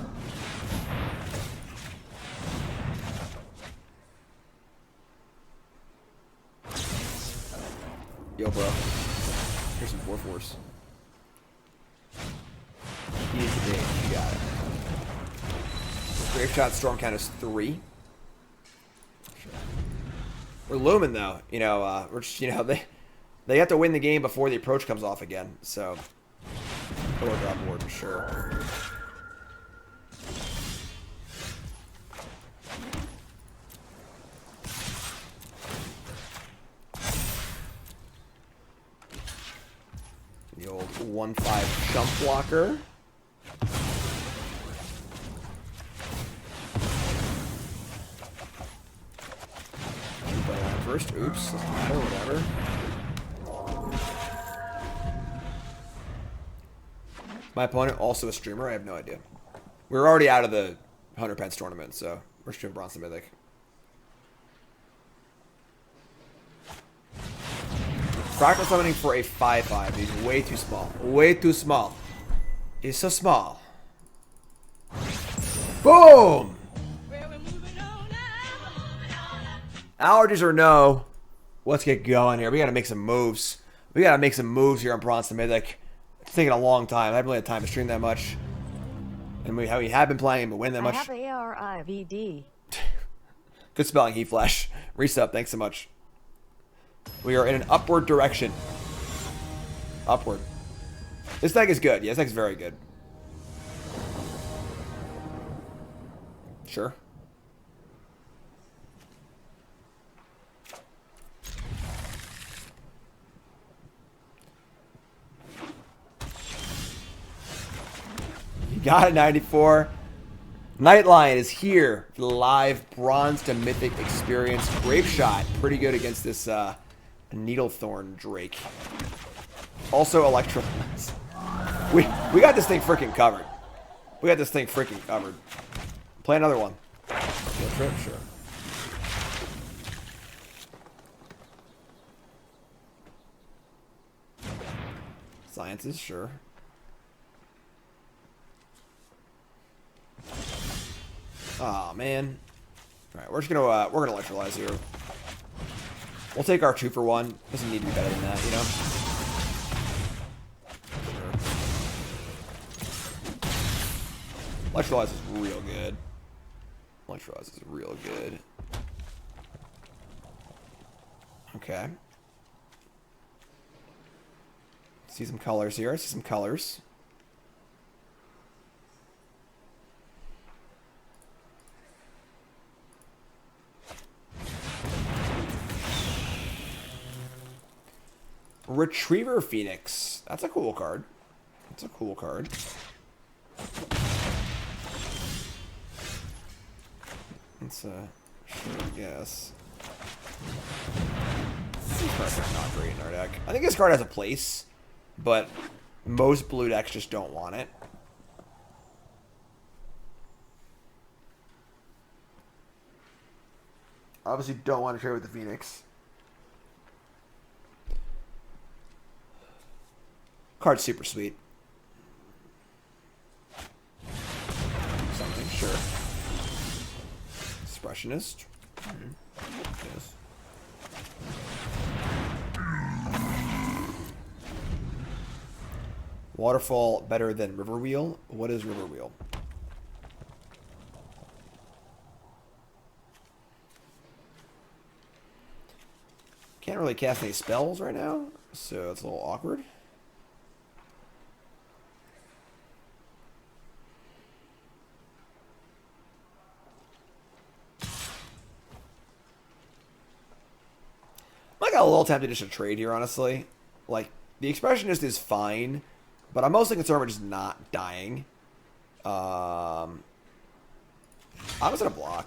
Yo, bro. Here's some 4/4s. You need to date. You got it. Grape Shot Storm count is 3. Sure. We're looming though. You know, we're just, you know, they have to win the game before the approach comes off again. So, or drop Warden, sure. 1/5 jump blocker. First, oops, doesn't matter, whatever. My opponent, also a streamer, I have no idea. We're already out of the 100 pence tournament, so we're streaming Bronze to Mythic. Fractal summoning for a 5/5. He's way too small. Way too small. He's so small. Boom! Allergies or no, let's get going here. We gotta make some moves. We gotta make some moves here on Bronze to Mythic. It's taking a long time. I haven't really had time to stream that much. And we have been playing, but win that much. I have ARIVD. Good spelling, Heat Flash. Resub, thanks so much. We are in an upward direction. Upward. This deck is good. Yeah, this deck is very good. Sure. You got it, 94. Nightline is here. Live Bronze to Mythic experience. Grape Shot. Pretty good against this Needlethorn Drake. Also Electro. We got this thing freaking covered. We got this thing freaking covered. Play another one. Field trip, sure. Sciences, sure. Oh man. Alright, we're gonna electrolyze here. We'll take our 2-for-1. Doesn't need to be better than that, you know? Sure. Electrolyze is real good. Electrolyze is real good. Okay. See some colors here. I see some colors. Retriever Phoenix. That's a cool card. That's a cool card. It's sure, I guess. These cards are not great in our deck. I think this card has a place, but most blue decks just don't want it. Obviously don't want to trade with the Phoenix. Card's super sweet. Something, sure. Expressionist. Yes. Waterfall better than River Wheel? What is River Wheel? Can't really cast any spells right now, so it's a little awkward. I got a little tempted just to trade here, honestly. Like, the Expressionist is fine, but I'm mostly concerned with just not dying. I was gonna block.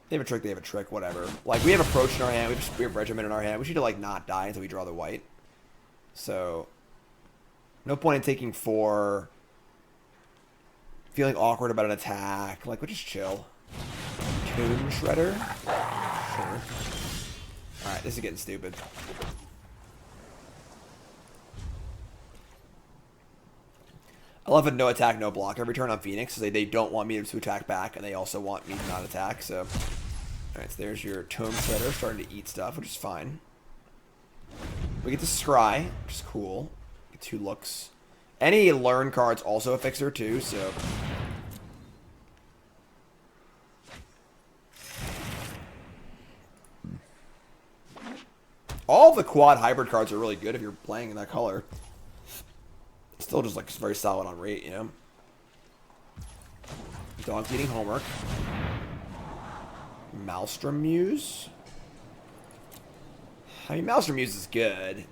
They have a trick, they have a trick, whatever. Like, we have Approach in our hand, we have Regiment in our hand. We should, like, not die until we draw the white. So, no point in taking 4. Feeling awkward about an attack. Like, we'll just chill. Tomb Shredder? Sure. Alright, this is getting stupid. I love a no attack, no block every turn on Phoenix, so they don't want me to attack back, and they also want me to not attack, so... Alright, so there's your Tomb Shredder starting to eat stuff, which is fine. We get to Scry, which is cool. Get 2 looks. Any Learn card's also a fixer, too, so... All the quad hybrid cards are really good if you're playing in that color. Still just like very solid on rate, you know. Dog's eating homework. Maelstrom Muse. I mean, Maelstrom Muse is good.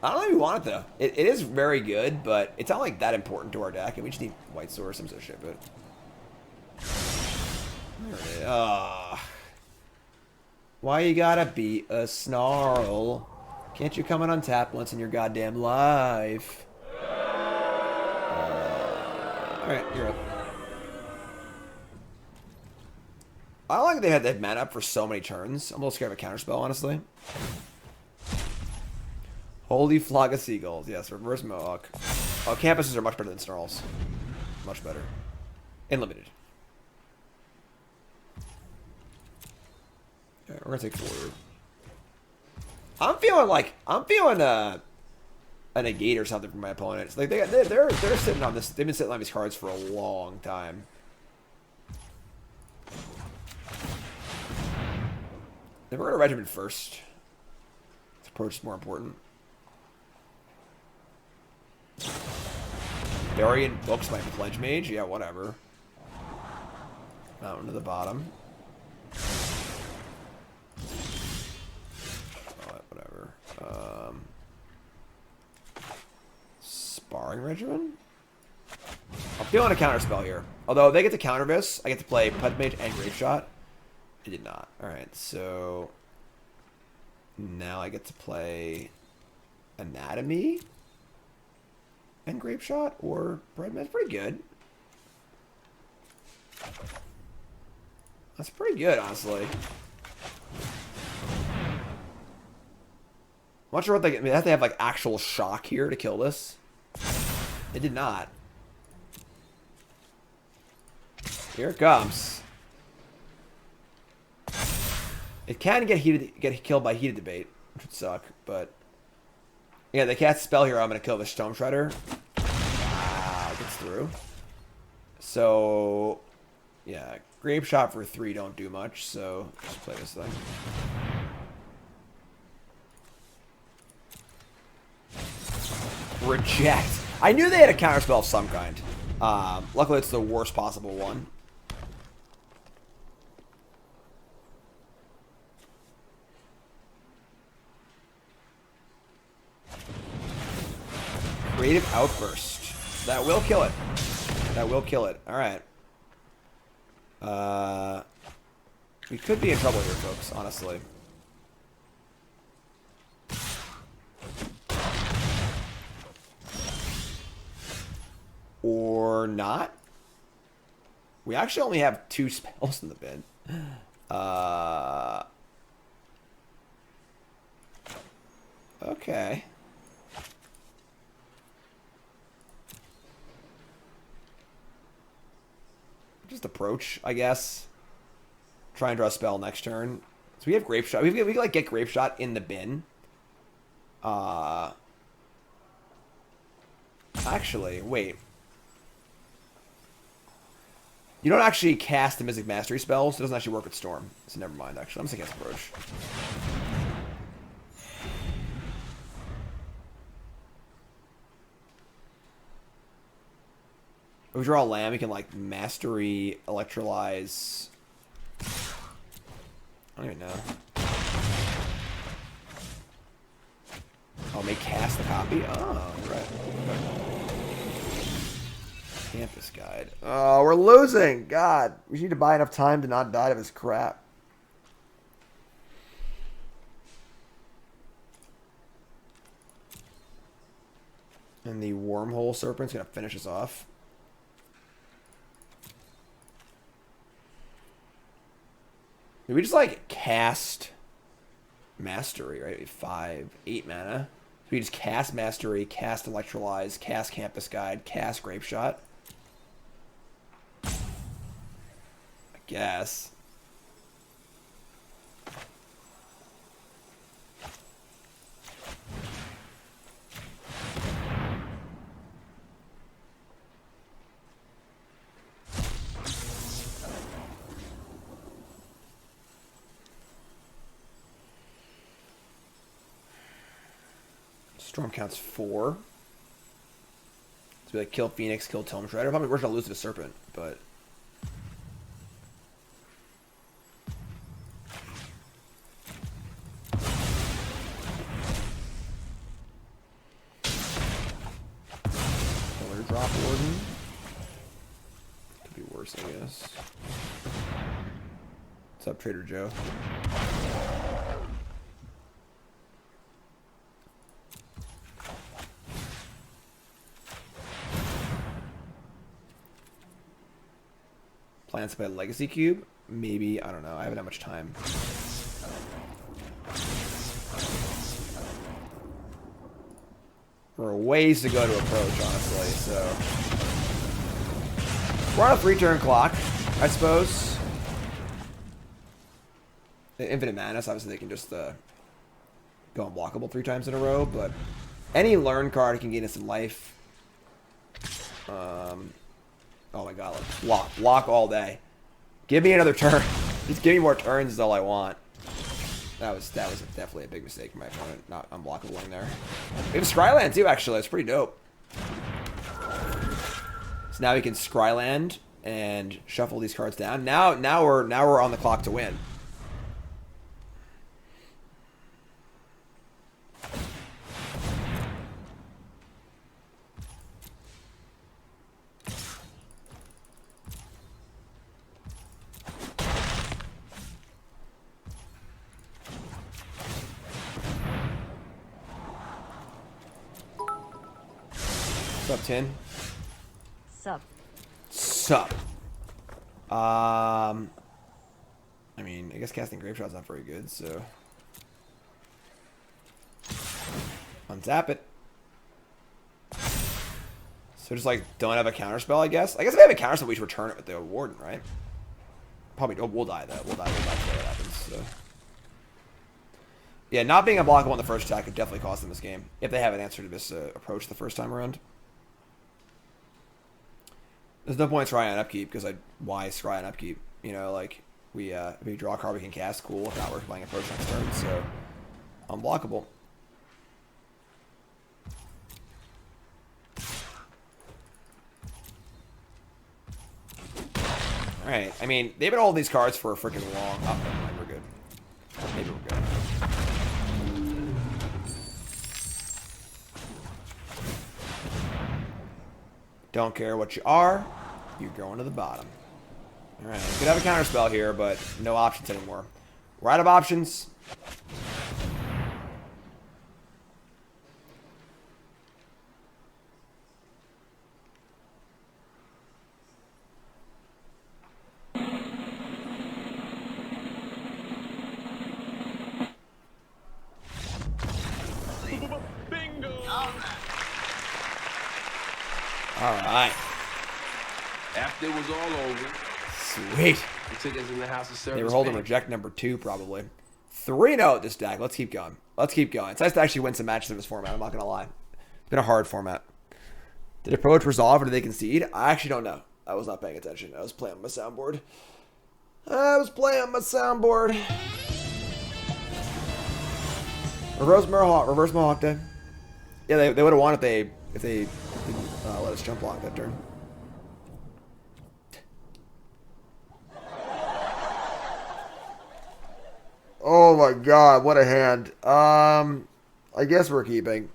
I don't know if we want it though. It is very good, but it's not like that important to our deck, and we just need white source, some sort of shit. But why you gotta be a snarl? Can't you come and untap once in your goddamn life? All right, you're up. I don't like they had that mana up for so many turns. I'm a little scared of a counterspell, honestly. Holy flock of seagulls. Yes, reverse mohawk. Oh, campuses are much better than snarls. Much better. And limited. Alright, we're gonna take 4. I'm feeling a negate or something from my opponents. Like they're sitting on this. They've been sitting on these cards for a long time. Then we're gonna regiment first. This approach is more important. Variant books my pledge mage. Yeah, whatever. Mountain to the bottom. Whatever. Sparring regimen? I'm feeling a counter spell here. Although they get to counter this, I get to play Pledge Mage and Grave Shot. I did not. Alright, so now I get to play Anatomy and Grape Shot or Bread Man's pretty good. That's pretty good, honestly. I'm not sure what they have to have like actual shock here to kill this. They did not. Here it comes. It can get killed by heated debate, which would suck, but yeah, they cast a spell here. I'm gonna kill the Stone Shredder. Wow, gets through. So yeah, Grape Shot for 3 don't do much, so just play this thing. Reject. I knew they had a counterspell of some kind. Luckily, it's the worst possible one. Creative Outburst. That will kill it. That will kill it. Alright. We could be in trouble here, folks, honestly. Or not. We actually only have 2 spells in the bin. Okay. Just approach, I guess. Try and draw a spell next turn. So we have Grape Shot. We can like get Grape Shot in the bin. Actually, wait. You don't actually cast the Mythic Mastery spell, so it doesn't actually work with Storm. So never mind, actually. I'm just going to cast Approach. If we draw a land, we can, like, Mastery, Electrolyze. I don't even know. Oh, may cast the copy? Oh, right. Campus Guide. Oh, we're losing! God, we need to buy enough time to not die of his crap. And the Wormhole Serpent's gonna finish us off. Did we just, like, cast Mastery, right? 8 mana. So we just cast Mastery, cast Electrolyze, cast Campus Guide, cast Grape Shot. I guess. Storm counts 4. So we like kill Phoenix, kill Tome Shredder. Probably we're gonna lose to the Serpent, but this. What's up, Trader Joe? Plans to play a Legacy Cube? Maybe. I don't know. I haven't had much time. There are ways to go to approach, honestly, so... We're on a 3-turn clock, I suppose. Infinite Madness, obviously they can just go unblockable 3 times in a row, but any learn card can gain us some life. Oh my god, like block all day. Give me another turn. Just give me more turns is all I want. That was definitely a big mistake from my opponent, not unblockable in there. We have Scryland too, actually. That's pretty dope. So now we can Scryland and shuffle these cards down. Now we're on the clock to win. What's up, Tin? Sup. Sup. I mean, I guess casting Grape Shot's not very good, so... Untap it. So just, like, don't have a counterspell, I guess? I guess if they have a counterspell, we should return it with the Warden, right? Probably don't. We'll die, though. We'll die before that happens, so... Yeah, not being unblockable on the first attack could definitely cost them this game, if they have an answer to this approach the first time around. There's no point trying on upkeep, because why scry on upkeep? You know, like, if we draw a card we can cast, cool. If not, we're playing approach next turn, so... Unblockable. Alright, I mean, they've been holding these cards for a freaking long... Oh, never mind, we're good. Maybe we're good. Don't care what you are, you're going to the bottom. Alright, we could have a counterspell here, but no options anymore. We're out of options. Alright. After it was all over. Sweet. They took us in the house of service. They were holding reject number 2, probably. 3-0 at this deck. Let's keep going. Let's keep going. It's nice to actually win some matches in this format, I'm not going to lie. It's been a hard format. Did approach resolve or did they concede? I actually don't know. I was not paying attention. I was playing on my soundboard. Reverse Mohawk Day. Yeah, they would have won if they didn't let us jump block that turn. Oh my god, what a hand. I guess we're keeping.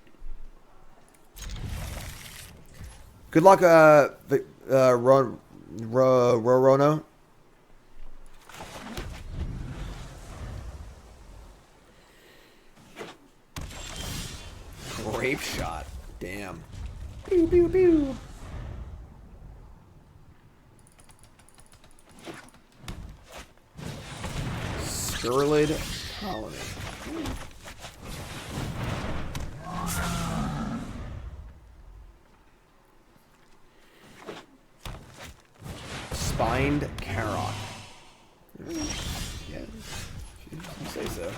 Good luck, Rorono. Grape shot. Damn. Pew, pew, pew. Scarlet Colony. Spined Carrot. Yeah, you say so.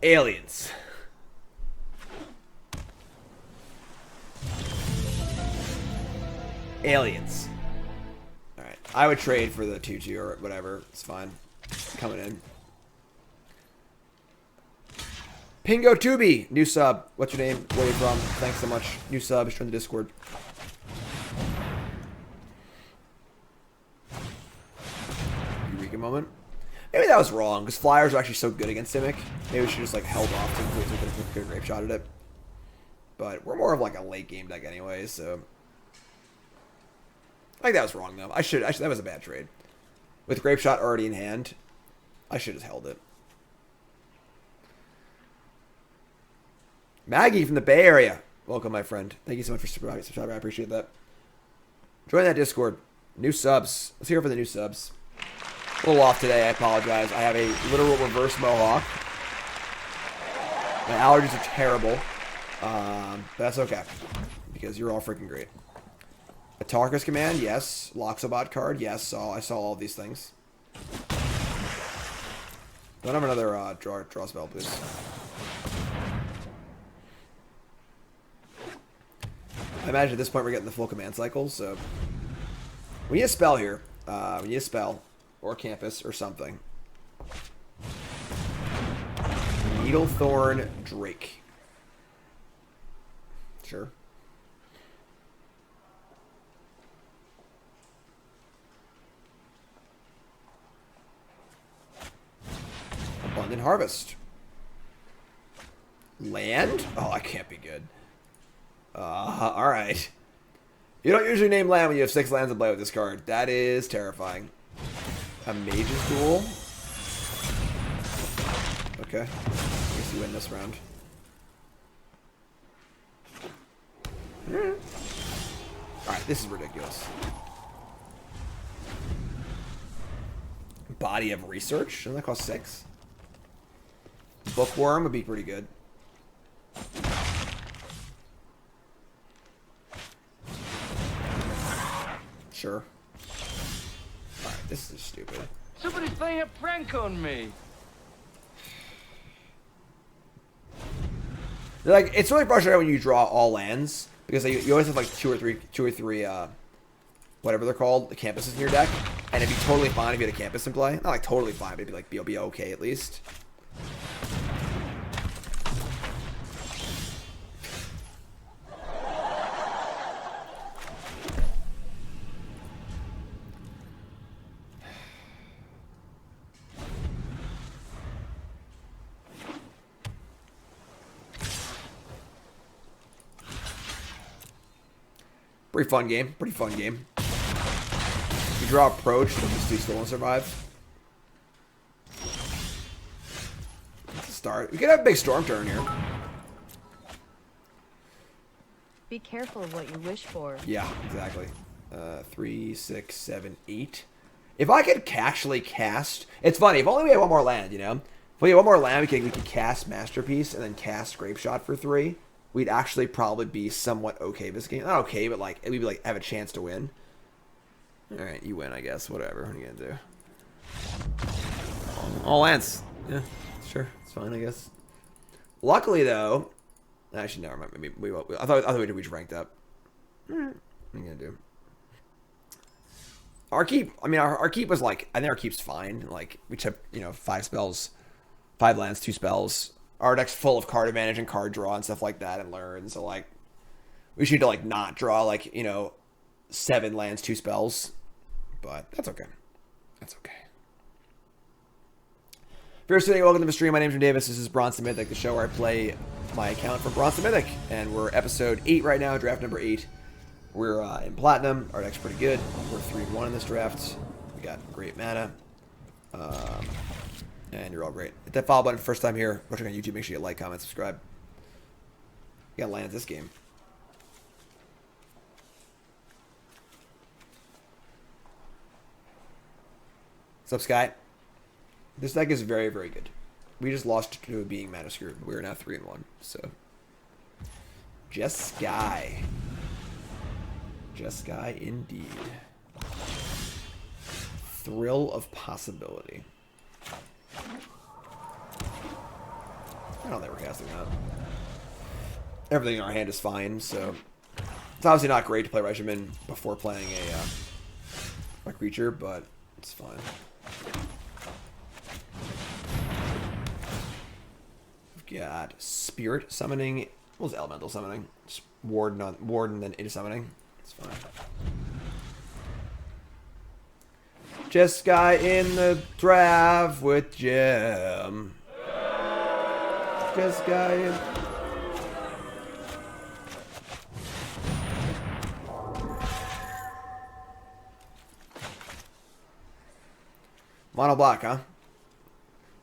Aliens. Aliens. Alright. I would trade for the 2-2 or whatever. It's fine. Coming in. Pingo Tubi. New sub. What's your name? Where are you from? Thanks so much. New sub. Join the Discord. Eureka moment. Maybe that was wrong, because Flyers are actually so good against Simic. Maybe we should just, like, held off to we could have grape shotted it. But we're more of, like, a late game deck anyway, so... think that was wrong, though. That was a bad trade. With Grape Shot already in hand, I should have held it. Maggie from the Bay Area. Welcome, my friend. Thank you so much for subscribing. I appreciate that. Join that Discord. New subs. Let's hear it for the new subs. A little off today. I apologize. I have a literal reverse mohawk. My allergies are terrible. But that's okay. Because you're all freaking great. A Tarkus command, yes. Loxobot card, yes. I saw all of these things. Don't have another draw spell, please. I imagine at this point we're getting the full command cycle, so we need a spell here. We need a spell or campus or something. Needlethorn Drake. Sure. Abundant Harvest. Land? Oh, that can't be good. Alright. You don't usually name land when you have 6 lands to play with this card. That is terrifying. A Mage's Duel. Okay. I guess you win this round. Alright, this is ridiculous. Body of Research. Doesn't that cost 6? Bookworm would be pretty good. Sure. Alright, this is stupid. Somebody's playing a prank on me. Like, it's really frustrating when you draw all lands because you always have like two or three whatever they're called, the campuses in your deck, and it'd be totally fine if you had a campus in play. Not like totally fine, but it'd be like be okay at least. Pretty fun game. Pretty fun game. You draw Approach, and just do still won't survive. Let's start. We could have a big Storm turn here. Be careful of what you wish for. Yeah, exactly. 3, 6, 7, 8. If I could actually cast... It's funny, if only we had one more land, you know? If we had one more land, we could cast Masterpiece and then cast Grape Shot for 3. We'd actually probably be somewhat okay this game. Not okay, but like we'd be like have a chance to win. All right, you win, I guess. Whatever. What are you gonna do? All lands. Yeah, sure. It's fine, I guess. Luckily, though, actually, never mind. Maybe we won't. I thought we just ranked up. What are you gonna do? Our keep. I mean, our keep was like. I think our keep's fine. Like we took 5 spells, 5 lands, 2 spells. Our deck's full of card advantage and card draw and stuff like that and learn. So, like, we should, like, not draw, like, 7 lands, 2 spells. But that's okay. That's okay. If you're sitting, welcome to the stream. My name's Jim Davis. This is Bronze Mythic, the show where I play my account for Bronze Mythic. And we're episode 8 right now, draft number 8. We're in Platinum. Our deck's pretty good. We're 3-1 in this draft. We got great mana. And you're all great. Hit that follow button first time here. Watching on YouTube, make sure you like, comment, subscribe. You got lands this game. What's up, Sky? This deck is very, very good. We just lost to being mana screwed. We're now 3-1. So, just Sky. Just Sky indeed. Thrill of possibility. I don't think we're casting that. Everything in our hand is fine, so it's obviously not great to play Regimen before playing a creature, but it's fine. We've got Spirit Summoning. What was Elemental Summoning? Just Warden, then into Summoning. It's fine. Just guy in the draft with Jim. Just guy in. Mono black, huh?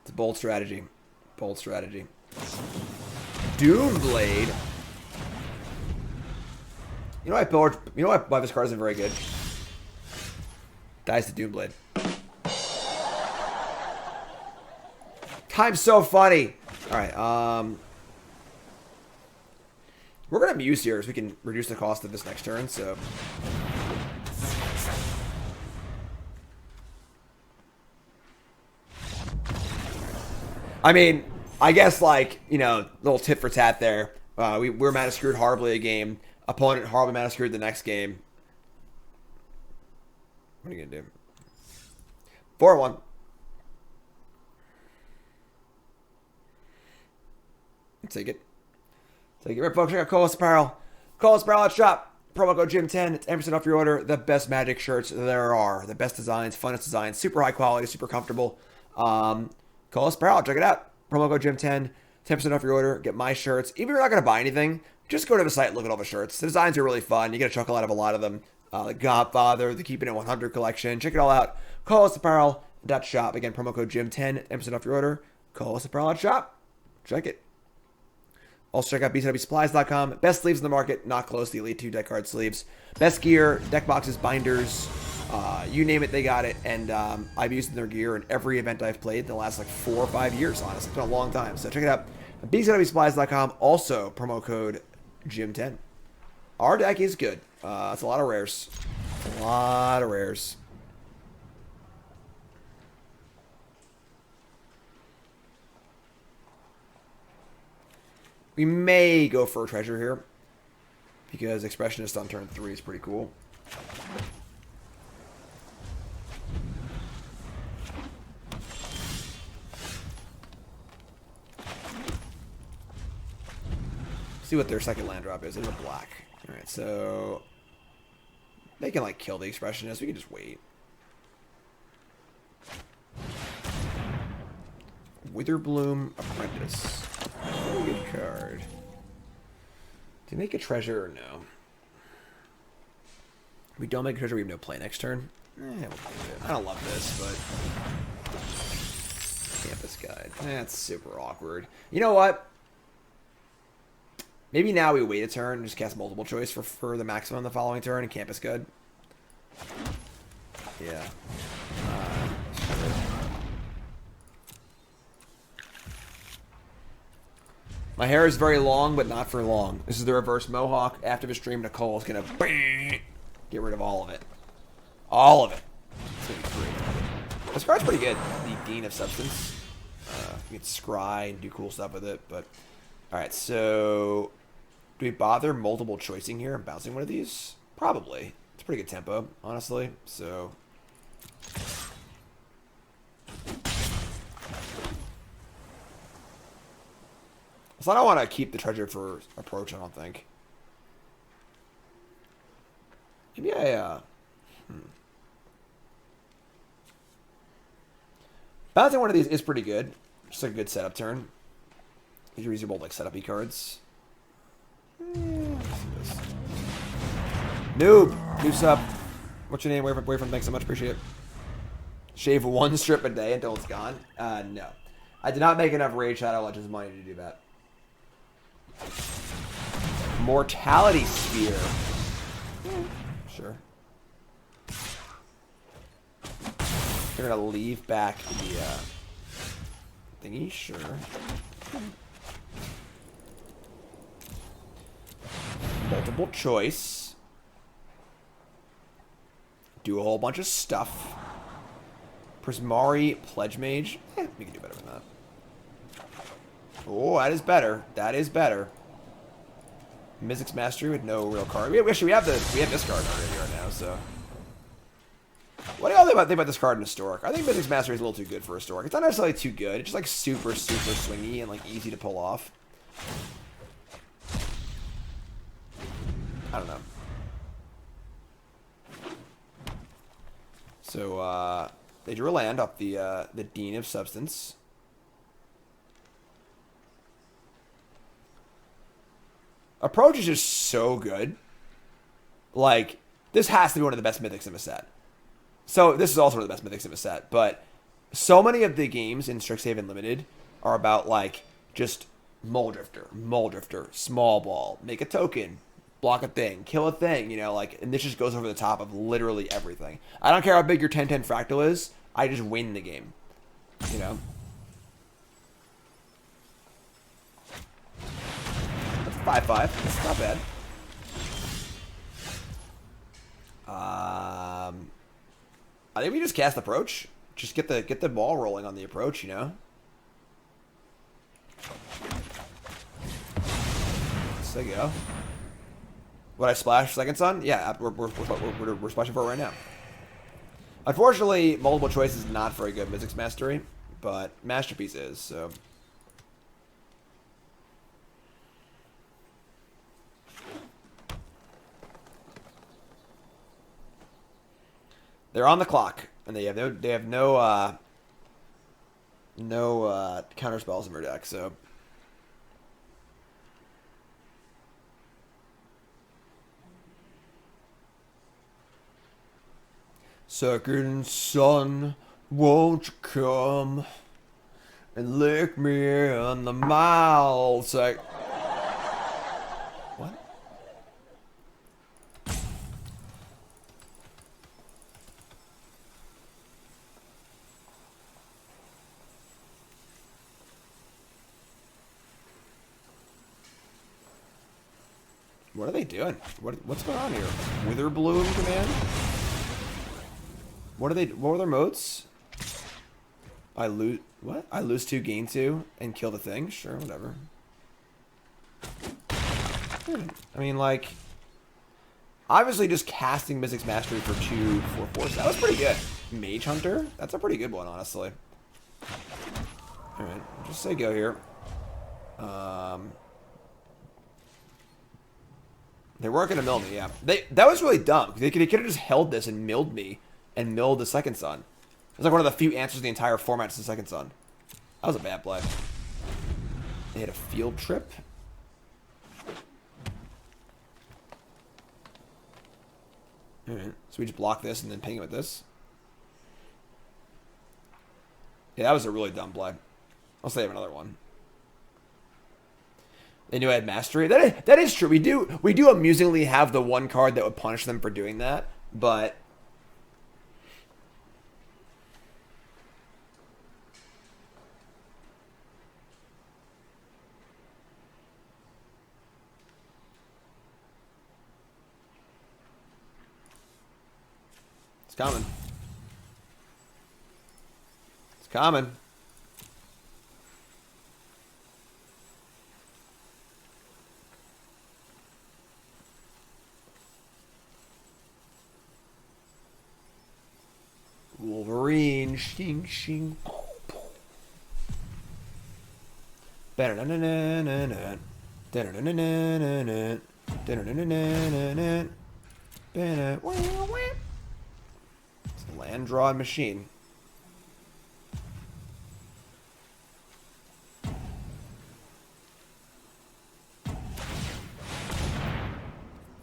It's a bold strategy. Bold strategy. Doomblade. You know why this card isn't very good? Dies to Doomblade. Time's so funny. Alright, we're gonna Muse here so we can reduce the cost of this next turn, so. I mean, I guess, like, you know, little tit for tat there. We're mana screwed horribly a game. Opponent horribly mana screwed the next game. What are you gonna do? 4-1. Take it. Take it. Right, folks. Check out Colas Apparel. Colas Apparel at shop. Promo code Jim10. It's 10% off your order. The best Magic shirts there are. The best designs, funnest designs, super high quality, super comfortable. Colas Apparel. Check it out. Promo code Jim10. 10% off your order. Get my shirts. Even if you're not going to buy anything, just go to the site and look at all the shirts. The designs are really fun. You get a chuckle out of a lot of them. The Godfather, the Keeping It 100 collection. Check it all out. ColasApparel.shop. Again, promo code Jim10. 10% off your order. Colas Apparel at shop. Check it. Also check out bcwsupplies.com. Best sleeves in the market. Not close to the Elite 2 deck card sleeves. Best gear, deck boxes, binders. You name it, they got it. And I've used their gear in every event I've played in the last like 4 or 5 years, honestly. It's been a long time. So check it out. bcwsupplies.com. Also, promo code Jim10. Our deck is good. It's a lot of rares. A lot of rares. We may go for a treasure here, because Expressionist on turn 3 is pretty cool. See what their second land drop is. It's a black. Alright, so they can like kill the Expressionist. We can just wait. Witherbloom Apprentice. Very good card. Do you make a treasure or no? If we don't make a treasure, we have no play next turn. We'll do it. I don't love this, but Campus Guide. That's super awkward. You know what? Maybe now we wait a turn and just cast multiple choice for the maximum the following turn and Campus Guide. Yeah. My hair is very long, but not for long. This is the reverse mohawk. After the stream, Nicole is going to get rid of all of it. All of it. It's going to be great. This card's pretty good. The Dean of Substance. You can scry and do cool stuff with it. But alright, so do we bother multiple choicing here and bouncing one of these? Probably. It's a pretty good tempo, honestly. So I don't want to keep the treasure for approach, I don't think. Maybe Bouncing one of these is pretty good. Just like a good setup turn. These are reasonable like setup-y cards. Noob! New sub. What's your name? Where from? Thanks so much. Appreciate it. Shave 1 strip a day until it's gone? No. I did not make enough Raid Shadow Legends money to do that. Mortality Sphere. Sure. They're gonna leave back the thingy, sure. Multiple choice. Do a whole bunch of stuff. Prismari Pledge Mage. We can do better than that. Oh, that is better. That is better. Mythic's Mastery with no real card. We have this card already right now, so. What do y'all think about this card in Historic? I think Mythic's Mastery is a little too good for Historic. It's not necessarily too good. It's just like super, super swingy and like easy to pull off. I don't know. So, they drew a land off the Dean of Substance. Approach is just so good. Like, this has to be one of the best Mythics in the set. So, this is also one of the best Mythics in the set, but So many of the games in Strixhaven Limited are about like just Mull Drifter, small ball, make a token, block a thing, kill a thing, you know, like, and this just goes over the top of literally everything. I don't care how big your 10/10 fractal is, I just win the game, you know? That's 5/5, that's not bad. I think we just cast approach. Just get the ball rolling on the approach, you know? There you go. Would I splash Second Sun? Yeah, we're splashing for it right now. Unfortunately, multiple choice is not very good Mythic's Mastery, but Masterpiece is, so... They're on the clock, and they have no counter spells in their deck, so... Second Sun, won't you come and lick me on the mouth? Like, what? What are they doing? What's going on here? Wither Bloom command? What were their modes? I lose 2, gain 2, and kill the thing? Sure, whatever. I mean, like, obviously just casting Mythic's Mastery for 2 4/4. That was pretty good. Mage Hunter? That's a pretty good one, honestly. Alright, just say go here. They weren't going to mill me, yeah. That was really dumb. They could have just held this and milled me. And milled the Second Sun. It was like one of the few answers in the entire format to the Second Sun. That was a bad play. They had a field trip. Alright, so we just block this and then ping it with this. Yeah, that was a really dumb play. I'll save another one. They knew I had Mastery. That is true. We do amusingly have the one card that would punish them for doing that, but... It's coming. It's coming. Wolverine. Shing, shing. Ba-da-na-na-na-na-na. Da-da-na-na-na-na-na. Da-da-na-na-na-na-na. Ba-da. It's a land drawing machine.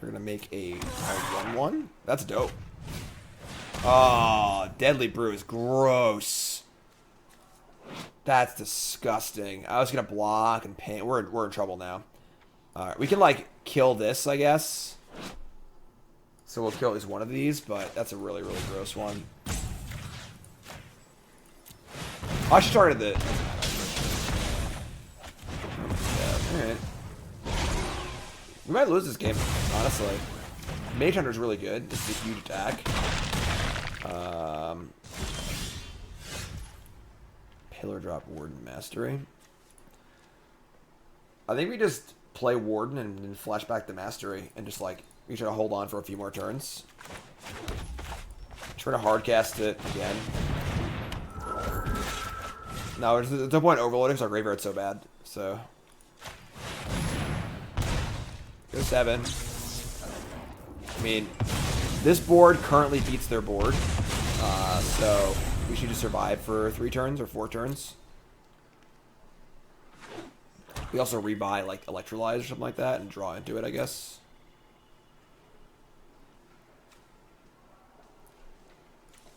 We're gonna make a 1/1. That's dope. Oh, Deadly Brew is gross. That's disgusting. I was gonna block and paint. We're in trouble now. Alright, we can like kill this, I guess. So we'll kill at least one of these, but that's a really, really gross one. I started the... Alright. We might lose this game, honestly. Mage Hunter's really good. This is a huge attack. Pillar Drop Warden Mastery. I think we just play Warden and then flash back the Mastery and just like... We try to hold on for a few more turns. Try to hardcast it again. No, there's no point overloading because our graveyard's so bad. So. Go 7. I mean, this board currently beats their board. So we should just survive for 3 turns or 4 turns. We also rebuy like Electrolyze or something like that and draw into it, I guess.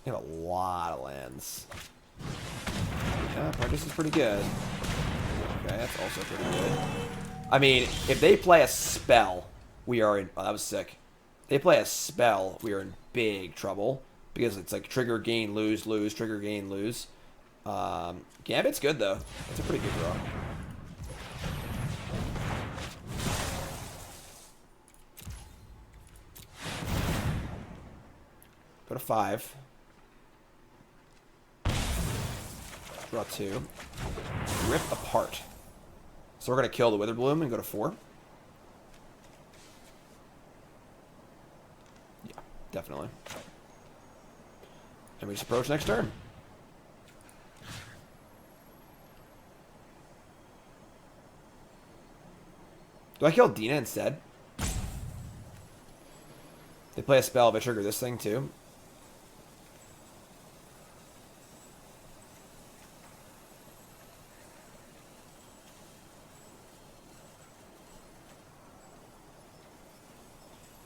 We have a lot of lands. Yeah, Apprentice is pretty good. Okay, that's also pretty good. I mean, if they play a spell, we are in... Oh, that was sick. If they play a spell, we are in big trouble. Because it's like trigger, gain, lose, lose, trigger, gain, lose. Gambit's good, though. That's a pretty good draw. Go to 5. Draw 2. Rip apart. So we're going to kill the Wither Bloom and go to 4. Yeah, definitely. And we just approach next turn. Do I kill Dina instead? They play a spell, but trigger this thing too.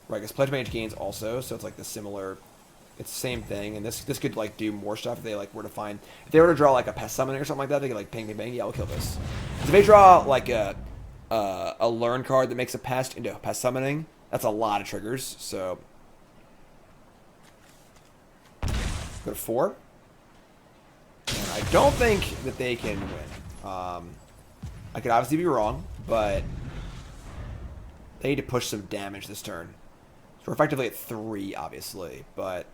Right, because Pledge Mage gains also, so it's like the similar, it's the same thing, and this could like do more stuff if they like were to find, if they were to draw like a pest summoning or something like that, they could like ping, ping, ping, yeah, we'll kill this. If they draw like a learn card that makes a pest into a pest summoning, that's a lot of triggers, so. Go to 4. And I don't think that they can win. I could obviously be wrong, but they need to push some damage this turn. So we're effectively at 3, obviously, but...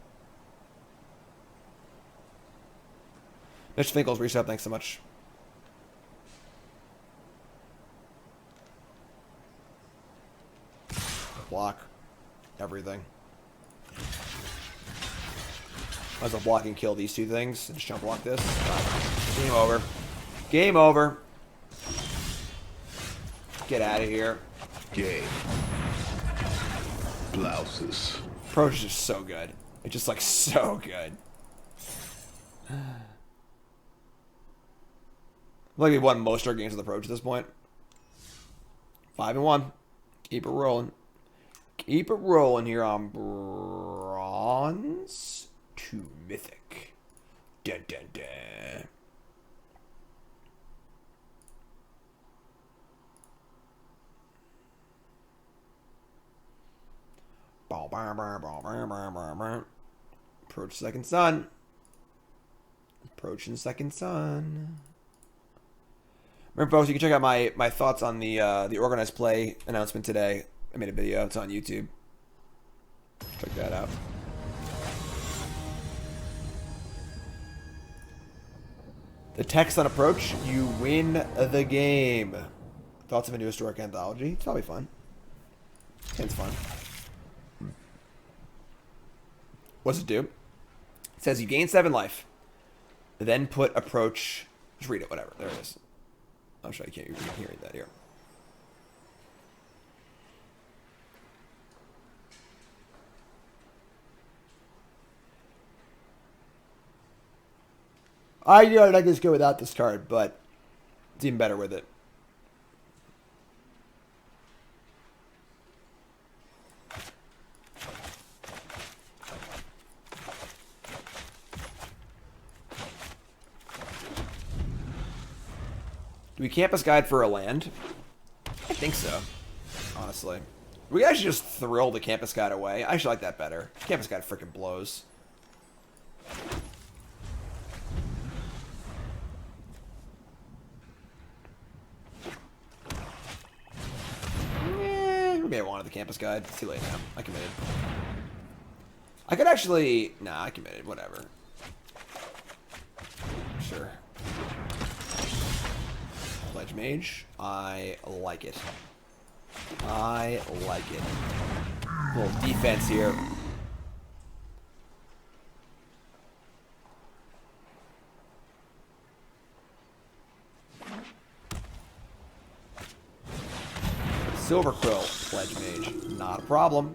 Mitch Finkel's reset, thanks so much. Block. Everything. Might as well block and kill these two things. And just jump block this. Game over. Game over. Get out of here. Game. Blouses. Approach is just so good. It's just like so good. Like we won most of our games with Approach at this point. 5-1. Keep it rolling. Keep it rolling here on Bronze to Mythic. Dun dun dun. Approach second sun. Approaching second sun. Remember, folks, you can check out my thoughts on the organized play announcement today. I made a video. It's on YouTube. Check that out. The text on Approach, you win the game. Thoughts of a new historic anthology. It's probably fun. It's fun. What's it do? It says you gain 7 life. Then put Approach. Just read it, whatever. There it is. I'm sure you can't read that here. I know I just go without this card, but it's even better with it. Do we campus guide for a land? I think so, honestly. We actually just throw the campus guide away. I actually like that better. Campus guide freaking blows. Maybe I wanted the campus guide. It's too late now. I committed. I could actually... Nah, I committed. Whatever. Sure. Pledge Mage. I like it. I like it. A little defense here. Silver Quill, Pledge Mage. Not a problem.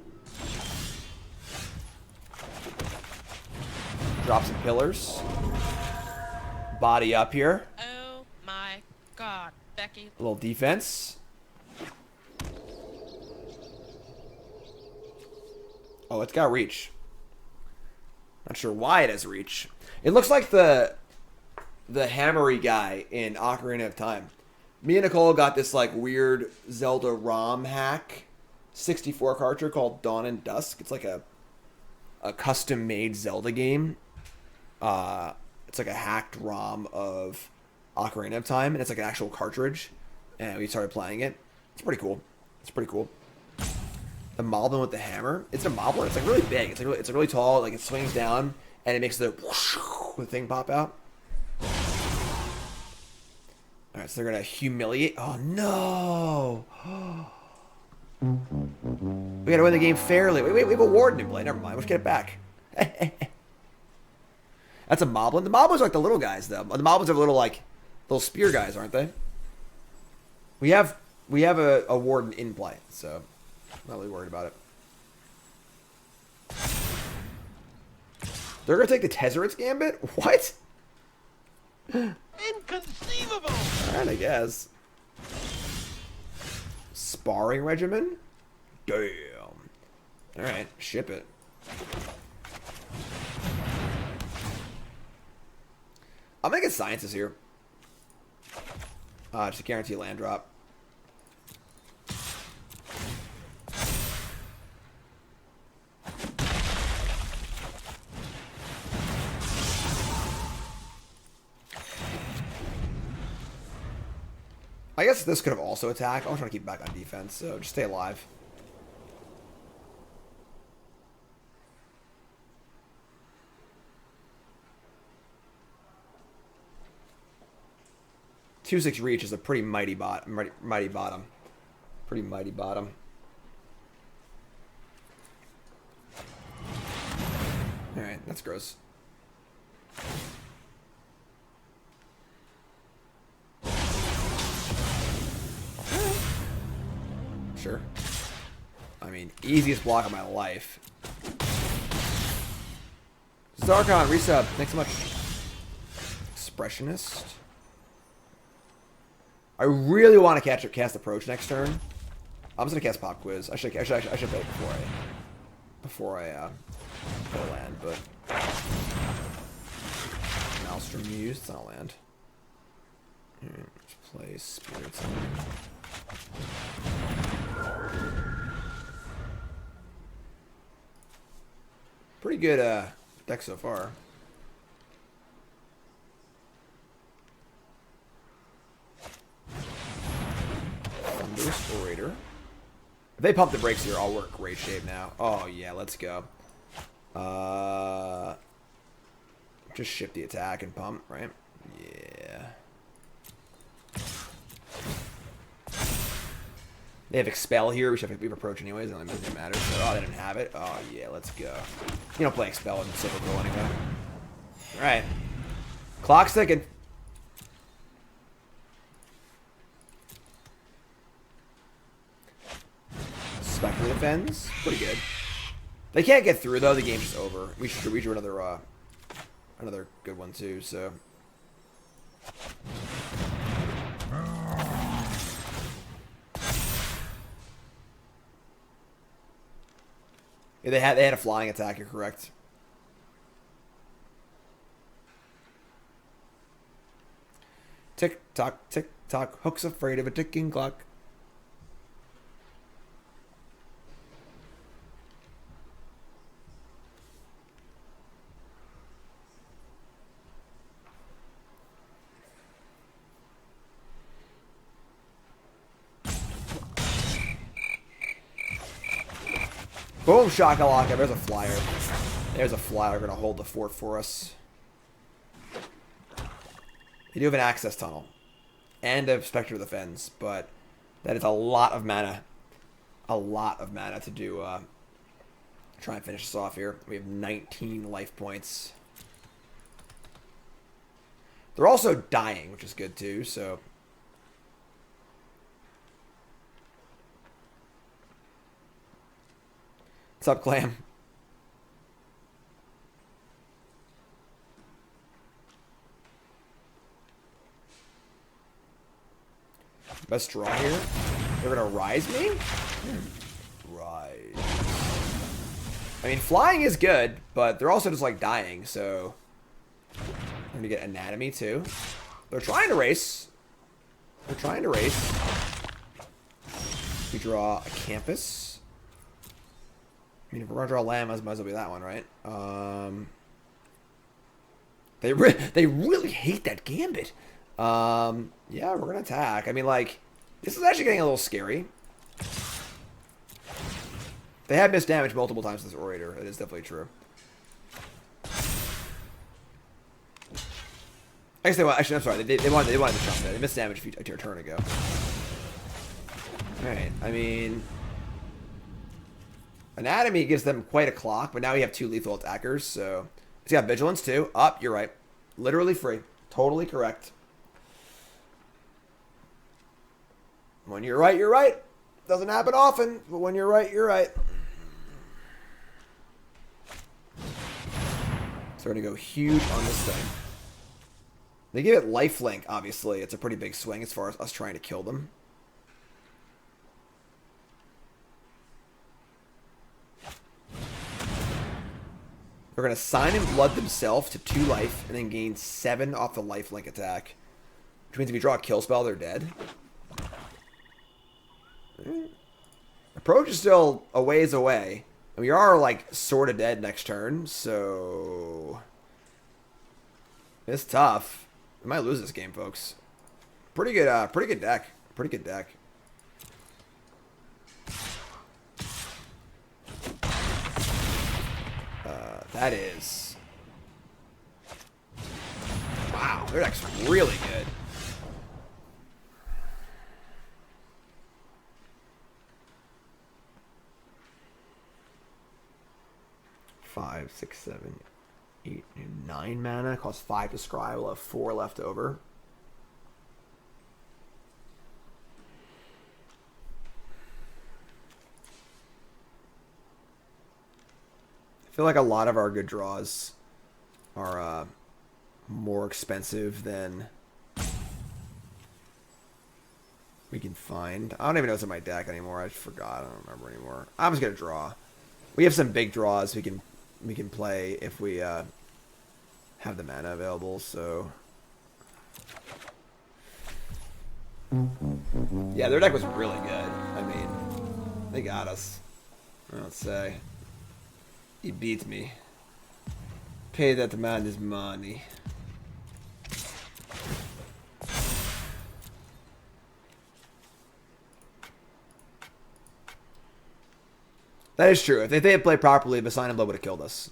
Drop some pillars. Body up here. Oh my god, Becky. A little defense. Oh, it's got reach. Not sure why it has reach. It looks like the the hammery guy in Ocarina of Time. Me and Nicole got this like weird Zelda ROM hack 64 cartridge called Dawn and Dusk. It's like a custom made Zelda game. It's like a hacked ROM of Ocarina of Time, and it's like an actual cartridge. And we started playing it. It's pretty cool. It's pretty cool. The Moblin with the hammer. It's a Moblin. It's like really big. It's really tall. Like it swings down and it makes the thing pop out. All right, so they're gonna humiliate. Oh no! We gotta win the game fairly. Wait, we have a warden in play. Never mind. Let's get it back. That's a Moblin. The Moblins are like the little guys, though. The Moblins are little spear guys, aren't they? We have a warden in play, so I'm not really worried about it. They're gonna take the Tezzeret's Gambit? What? Inconceivable! Alright, I guess. Sparring regimen? Damn. Alright, ship it. I'm gonna get sciences here. Just to guarantee a land drop. I guess this could have also attacked. I'm trying to keep back on defense, so just stay alive. Two 6 reach is a pretty mighty bottom. Pretty mighty bottom. All right, that's gross. Sure. I mean, easiest block of my life. Zarkon, resub. Thanks so much. Expressionist. I really want to cast Approach next turn. I'm just gonna cast Pop Quiz. I should play it before I go land, but Maelstrom Muse. It's not a land. Let's play Spirits. Pretty good deck so far. Thunderous Orator. If they pump the brakes here, I'll work great shape now. Oh yeah, let's go. Just shift the attack and pump, right? Yeah. They have Expel here. We have Approach anyways. It only doesn't matter. So, oh, they didn't have it. Oh yeah, let's go. You don't play Expel in Cyclical anyway. All right. Clock's ticking. Spectre defends. Pretty good. They can't get through though. The game's just over. We drew another good one too. So. Yeah, they had a flying attack. You're correct. Tick tock, tick tock. Hook's afraid of a ticking clock. Boom, shakalaka. There's a flyer. There's a flyer going to hold the fort for us. You do have an access tunnel. And a Spectre of the Fens. But that is a lot of mana. A lot of mana to do. Try and finish this off here. We have 19 life points. They're also dying, which is good too, so... What's up, Clam? Best draw here. They're gonna rise me? Rise. I mean, flying is good, but they're also just like dying, so We're gonna get Anatomy too. They're trying to race. They're trying to race. We draw a Campus. I mean, if we're gonna draw land, might as well be that one, right? They really hate that Gambit. Yeah, we're gonna attack. I mean, like, this is actually getting a little scary. They have missed damage multiple times with this Orator. That is definitely true. I guess they want. Actually, I'm sorry. They wanted to jump that. They missed damage a turn ago. All right. I mean, Anatomy gives them quite a clock, but now we have 2 lethal attackers, so he's got Vigilance too. Up, you're right. Literally free. Totally correct. When you're right, you're right. Doesn't happen often, but when you're right, you're right. So we're gonna go huge on this thing. They give it lifelink, obviously. It's a pretty big swing as far as us trying to kill them. They're going to sign and blood themselves to 2 life and then gain 7 off the lifelink attack. Which means if you draw a kill spell, they're dead. Approach is still a ways away. And we are, like, sort of dead next turn, so... It's tough. We might lose this game, folks. Pretty good deck. Pretty good deck. That is... Wow, their deck's really good. Five, 6, 7, 8, 9 mana. Costs 5 to scry. We'll have 4 left over. I feel like a lot of our good draws are more expensive than we can find. I don't even know what's in my deck anymore. I forgot. I don't remember anymore. I'm just gonna draw. We have some big draws we can play if we have the mana available. So yeah, their deck was really good. I mean, they got us. Let's say. He beat me. Pay that man his money. That is true. If they had played properly, the Sign and Blood would have killed us.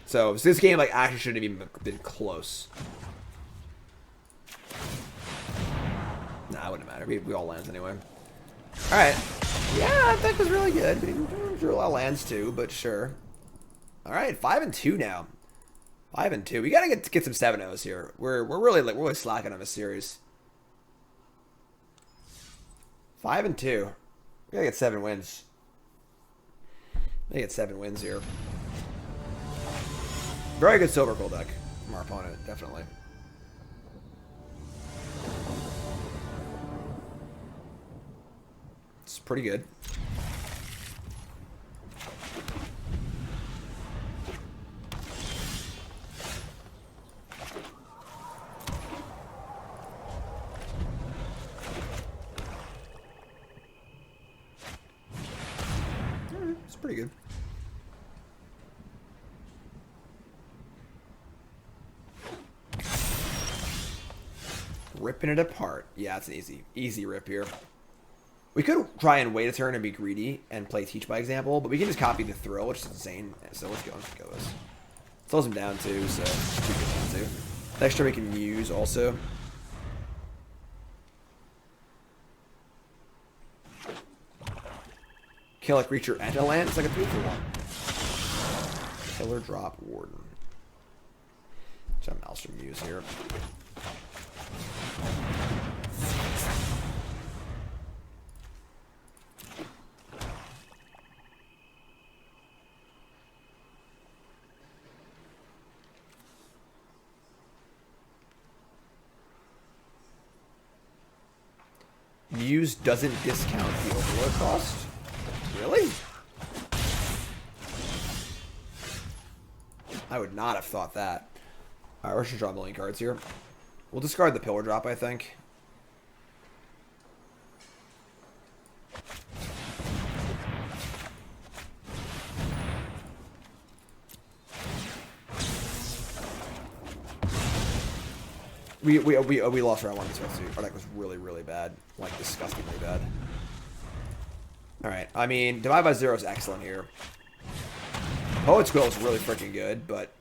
So this game like actually shouldn't have even been close. Nah, it wouldn't matter. We all lands anyway. Alright. Yeah, that deck was really good. We drew a lot of lands too, but sure. Alright, 5-2 now. 5-2. We gotta get some 7-0s here. We're really slacking on this series. 5-2. We gotta get 7 wins. We get 7 wins here. Very good Silver Gold deck from our opponent, definitely. It's pretty good. It's pretty good. Ripping it apart. Yeah, it's an easy rip here. We could try and wait a turn and be greedy and play Teach by example, but we can just copy the Thrill, which is insane. So let's go. Let's go this. Slows him down too, so it's too good down too. Next turn we can Muse also. Kill a creature and a land. It's like a 3-for-1. Killer drop Warden. Some Maelstrom Muse here. Muse doesn't discount the overload cost? Really? I would not have thought that. Alright, we're just draw a million cards here. We'll discard the pillar drop, I think. We lost round 1 this round 2. Our deck was really, really bad. Like, disgustingly bad. Alright, I mean, Divide by Zero is excellent here. Poet's Quill is really freaking good, but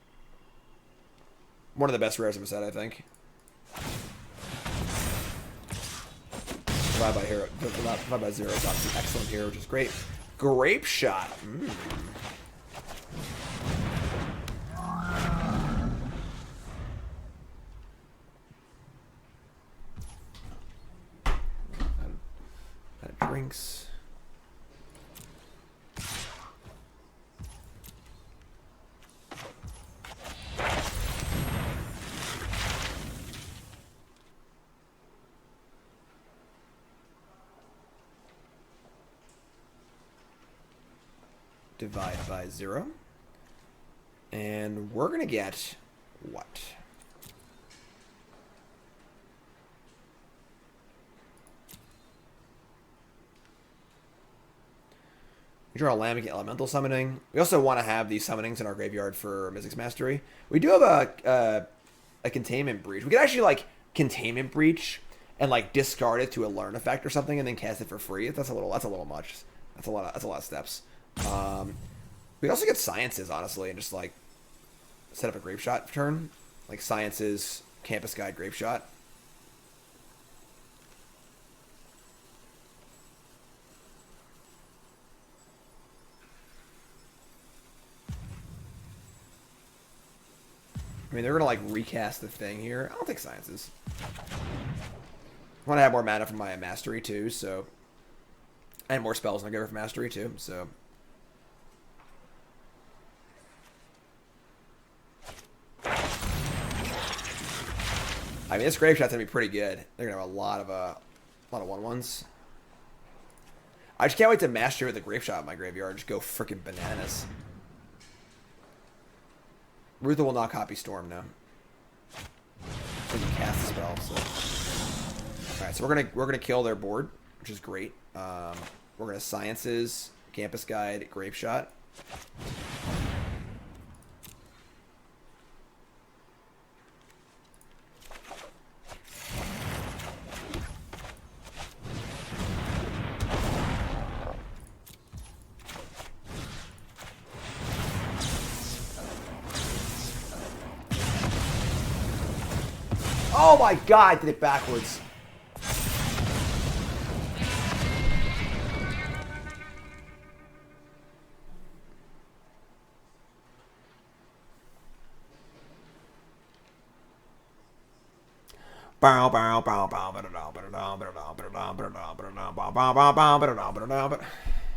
one of the best rares of a set, I think. Divide by Zero is obviously excellent here, which is great. Grape Shot. Drinks. Divide by 0. And we're going to get what? We draw a land, we get elemental summoning. We also want to have these summonings in our graveyard for Mythic's Mastery. We do have a Containment Breach. We could actually, like, Containment Breach and, like, discard it to a learn effect or something and then cast it for free. That's a little much. That's a lot of steps. We also get Sciences, honestly, and just, like, set up a Grape Shot turn. Like, Sciences, Campus Guide, Grape Shot. I mean, they're going to, like, recast the thing here. I'll take Sciences. I want to have more mana from my Mastery, too, so... And more spells in the graveyard for Mastery, too, so... I mean, this Grape Shot's going to be pretty good. They're going to have a lot of 1/1s. I just can't wait to Mastery with the Grape Shot in my graveyard. Just go freaking bananas. Ruther will not copy Storm now. So you can cast the spell. So. Alright, so we're gonna kill their board, which is great. We're gonna Sciences, Campus Guide, Grape Shot. Oh my god, I did it backwards.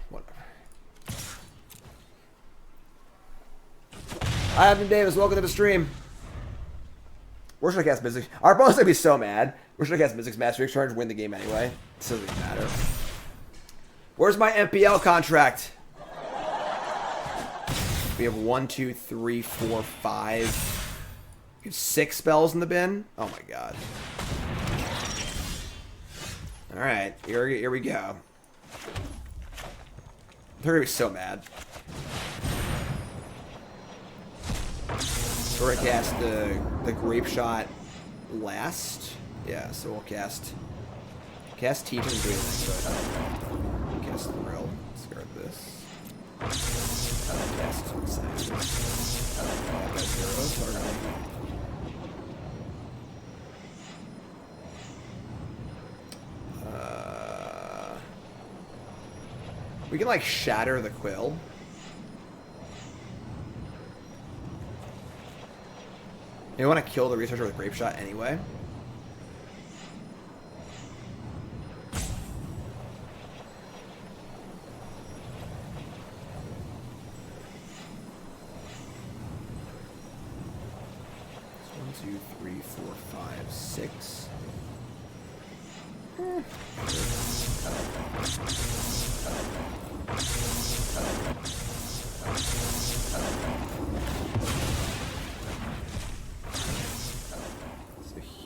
Whatever. Hi, Evan Davis. Welcome to the stream. Where should I cast Mythic? Our opponent's gonna be so mad. Where should I cast Mythic's Mastery Exchange? Win the game anyway. It doesn't even matter. Where's my MPL contract? We have 1, 2, 3, 4, 5. We have 6 spells in the bin. Oh my god. All right, here we go. They're gonna be so mad. We're gonna cast the Grape Shot last. Yeah, so we'll cast Teach and do anything, but cast the Thrill. Discard this. Cast Sciences. Got 0 target. We can like shatter the Quill. You want to kill the Researcher with Grape Shot anyway. It's 1, 2, 3, 4, 5, 6.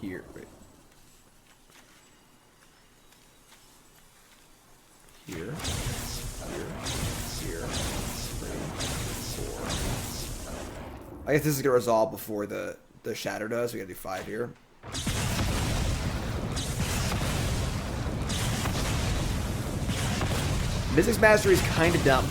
here. Wait. Here. Here. Here. 3, 4. I guess this is gonna resolve before the shatter does. We gotta do 5 here. Mythic's Mastery is kind of dumb.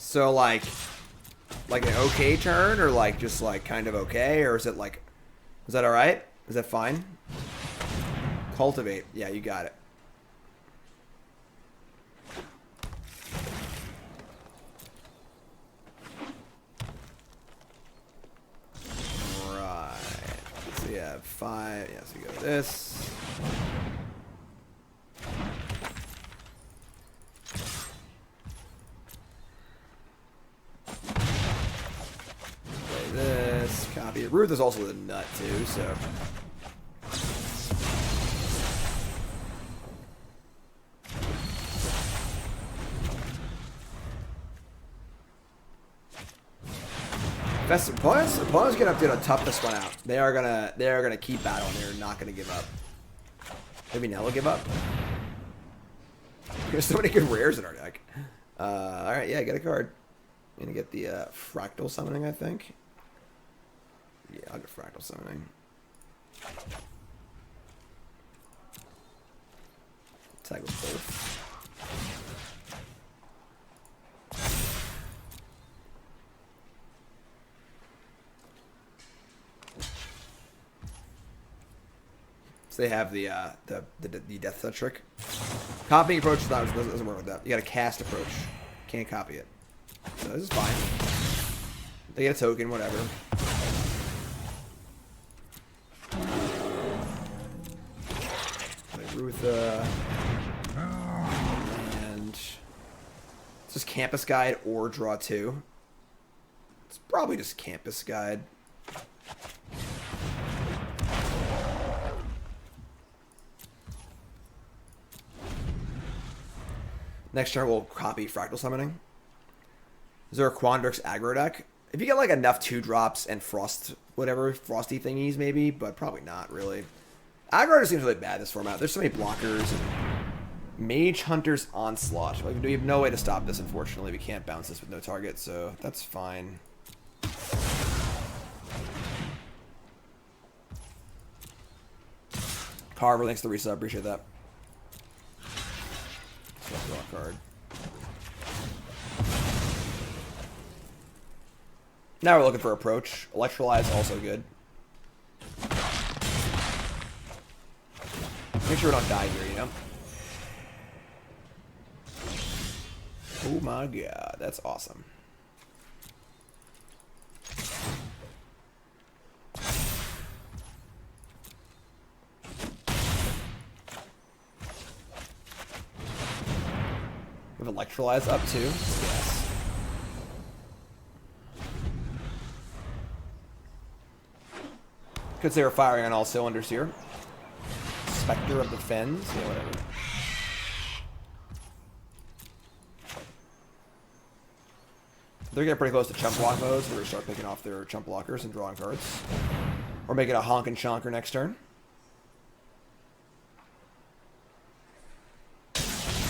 So like an okay turn, or like just like kind of okay, or is it like, is that all right? Is that fine? Cultivate. Yeah, you got it. Right. So yeah, 5. Yeah, so we go to this. This, copy it. Ruth is also the nut too, so. Opponents gonna have to tough this one out. They are gonna keep battling. They're not gonna give up. Maybe now they'll give up. There's so many good rares in our deck. All right, yeah, get a card. I'm gonna get the fractal summoning, I think. Yeah, I'll get fractal summoning. Tag with both. So they have the death touch trick. Copying approach doesn't work with that. You got a cast approach. Can't copy it. So this is fine. They get a token, whatever. Play Rutha. And it's just Campus Guide or draw 2. It's probably just Campus Guide. Next turn we'll copy Fractal Summoning. Is there a Quandrix aggro deck? If you get like enough 2-drops and frost, whatever, frosty thingies maybe, but probably not really. Aggro just seems really bad this format. There's so many blockers. And Mage Hunter's Onslaught. We have no way to stop this, unfortunately. We can't bounce this with no target, so that's fine. Carver, thanks for the resub. Appreciate that. Draw a card. Now we're looking for approach. Electrolyze also good. Make sure we don't die here, you know? Oh my god, that's awesome. We have Electrolyze up too. Yes. Could say we're firing on all cylinders here. Spectre of the Fens. Yeah, whatever. They're getting pretty close to chump block mode, so they're going to start picking off their chump blockers and drawing cards. Or making a honk and chonker next turn.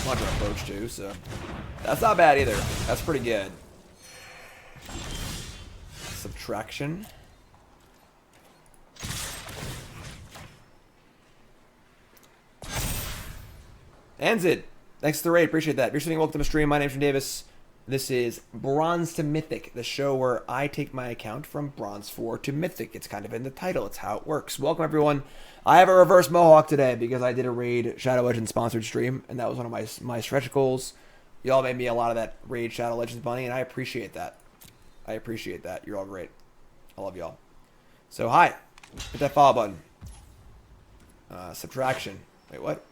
Launcher approach too, so that's not bad either. That's pretty good. Subtraction. Anzid, thanks for the raid. Appreciate that. If you're sitting, welcome to the stream. My name's Jim Davis. This is Bronze to Mythic, the show where I take my account from Bronze 4 to Mythic. It's kind of in the title. It's how it works. Welcome, everyone. I have a reverse mohawk today because I did a raid Shadow Legends sponsored stream, and that was one of my stretch goals. Y'all made me a lot of that raid Shadow Legends money, and I appreciate that. I appreciate that. You're all great. I love y'all. So, hi. Hit that follow button. Subtraction. Wait, what?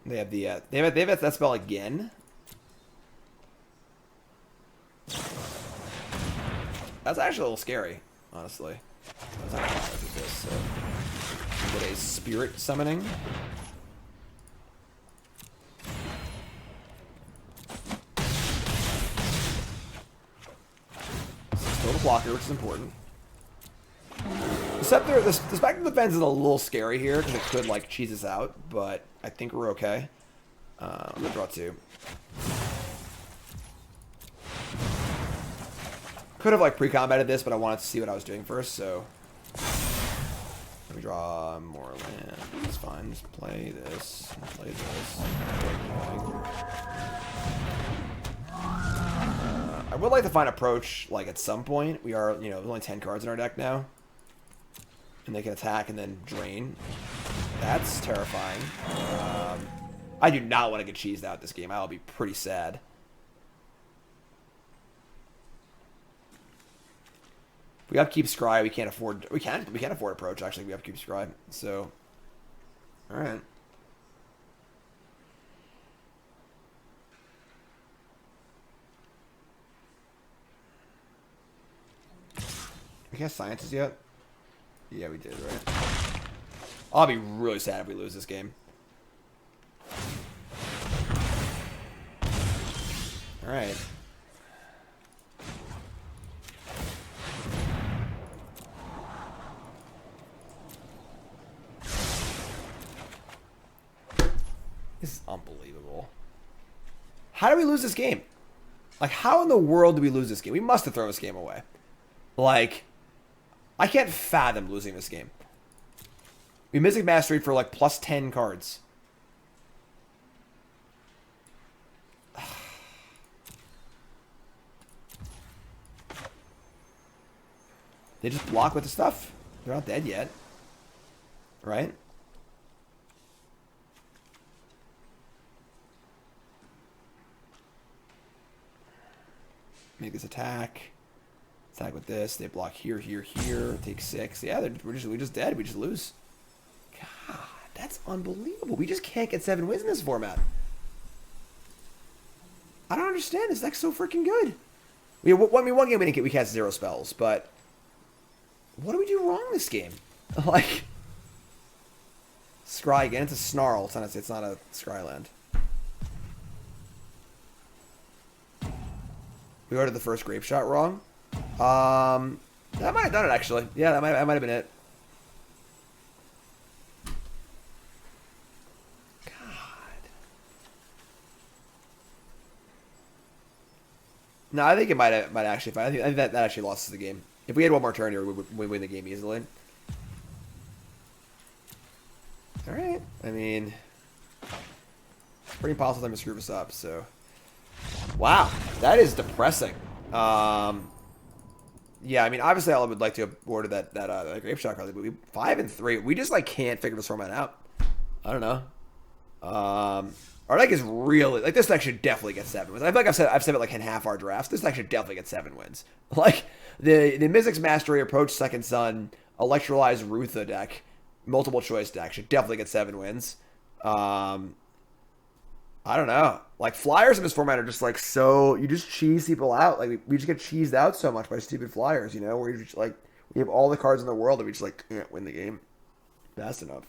They have they have that spell again. That's actually a little scary, honestly. That's not how I do this. So, get a spirit summoning. Total blocker, which is important. The Scepter, the Spectral Defense is a little scary here because it could like cheese us out, but I think we're okay. I'm gonna draw 2. Could have like pre-combated this, but I wanted to see what I was doing first, so let me draw more land. It's fine. Just play this. Play this. I would like to find approach like at some point. We are, there's only 10 cards in our deck now, and they can attack and then drain. That's terrifying. I do not want to get cheesed out this game. I'll be pretty sad. We upkeep Scry. We can't afford. We can't afford approach. Actually, we upkeep Scry. So, all right. We cast Sciences yet? Yeah, we did. Right. I'll be really sad if we lose this game. All right. This is unbelievable. How do we lose this game? Like, how in the world do we lose this game? We must have thrown this game away. Like, I can't fathom losing this game. We Mythic Mastery for like plus 10 cards. They just block with the stuff. They're not dead yet. Right? Make this attack. Attack with this. They block here, here, here. Take 6. Yeah, we're just dead. We just lose. God, that's unbelievable. We just can't get 7 wins in this format. I don't understand. This deck's so freaking good. One game we cast 0 spells, but what do we do wrong this game? Like, Scry again. It's a Snarl. It's not a Scry land. We ordered the first grape shot wrong. That might have done it actually. Yeah, that might have been it. God. No, I think it might actually. I think that actually lost us the game. If we had one more turn here, we'd win the game easily. All right. I mean, it's pretty impossible for them to screw us up. So. Wow, that is depressing. Yeah, I mean, obviously, I would like to have ordered that grape shot card, but 5-3. We just like can't figure this format out. I don't know. Our deck is really like this deck should definitely get 7 wins. I feel like I've said it like in half our drafts. This deck should definitely get 7 wins. Like the Mythic's Mastery, Approach, Second Sun, Electrolyze, Rutha deck, multiple choice deck should definitely get 7 wins. I don't know. Like, flyers in this format are just, like, so... You just cheese people out. Like, we just get cheesed out so much by stupid flyers, you know? Where you just, like... We have all the cards in the world and we just, like, can't win the game fast enough.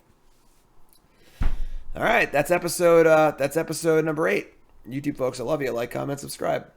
All right. That's episode number 8. YouTube folks, I love you. Like, comment, subscribe.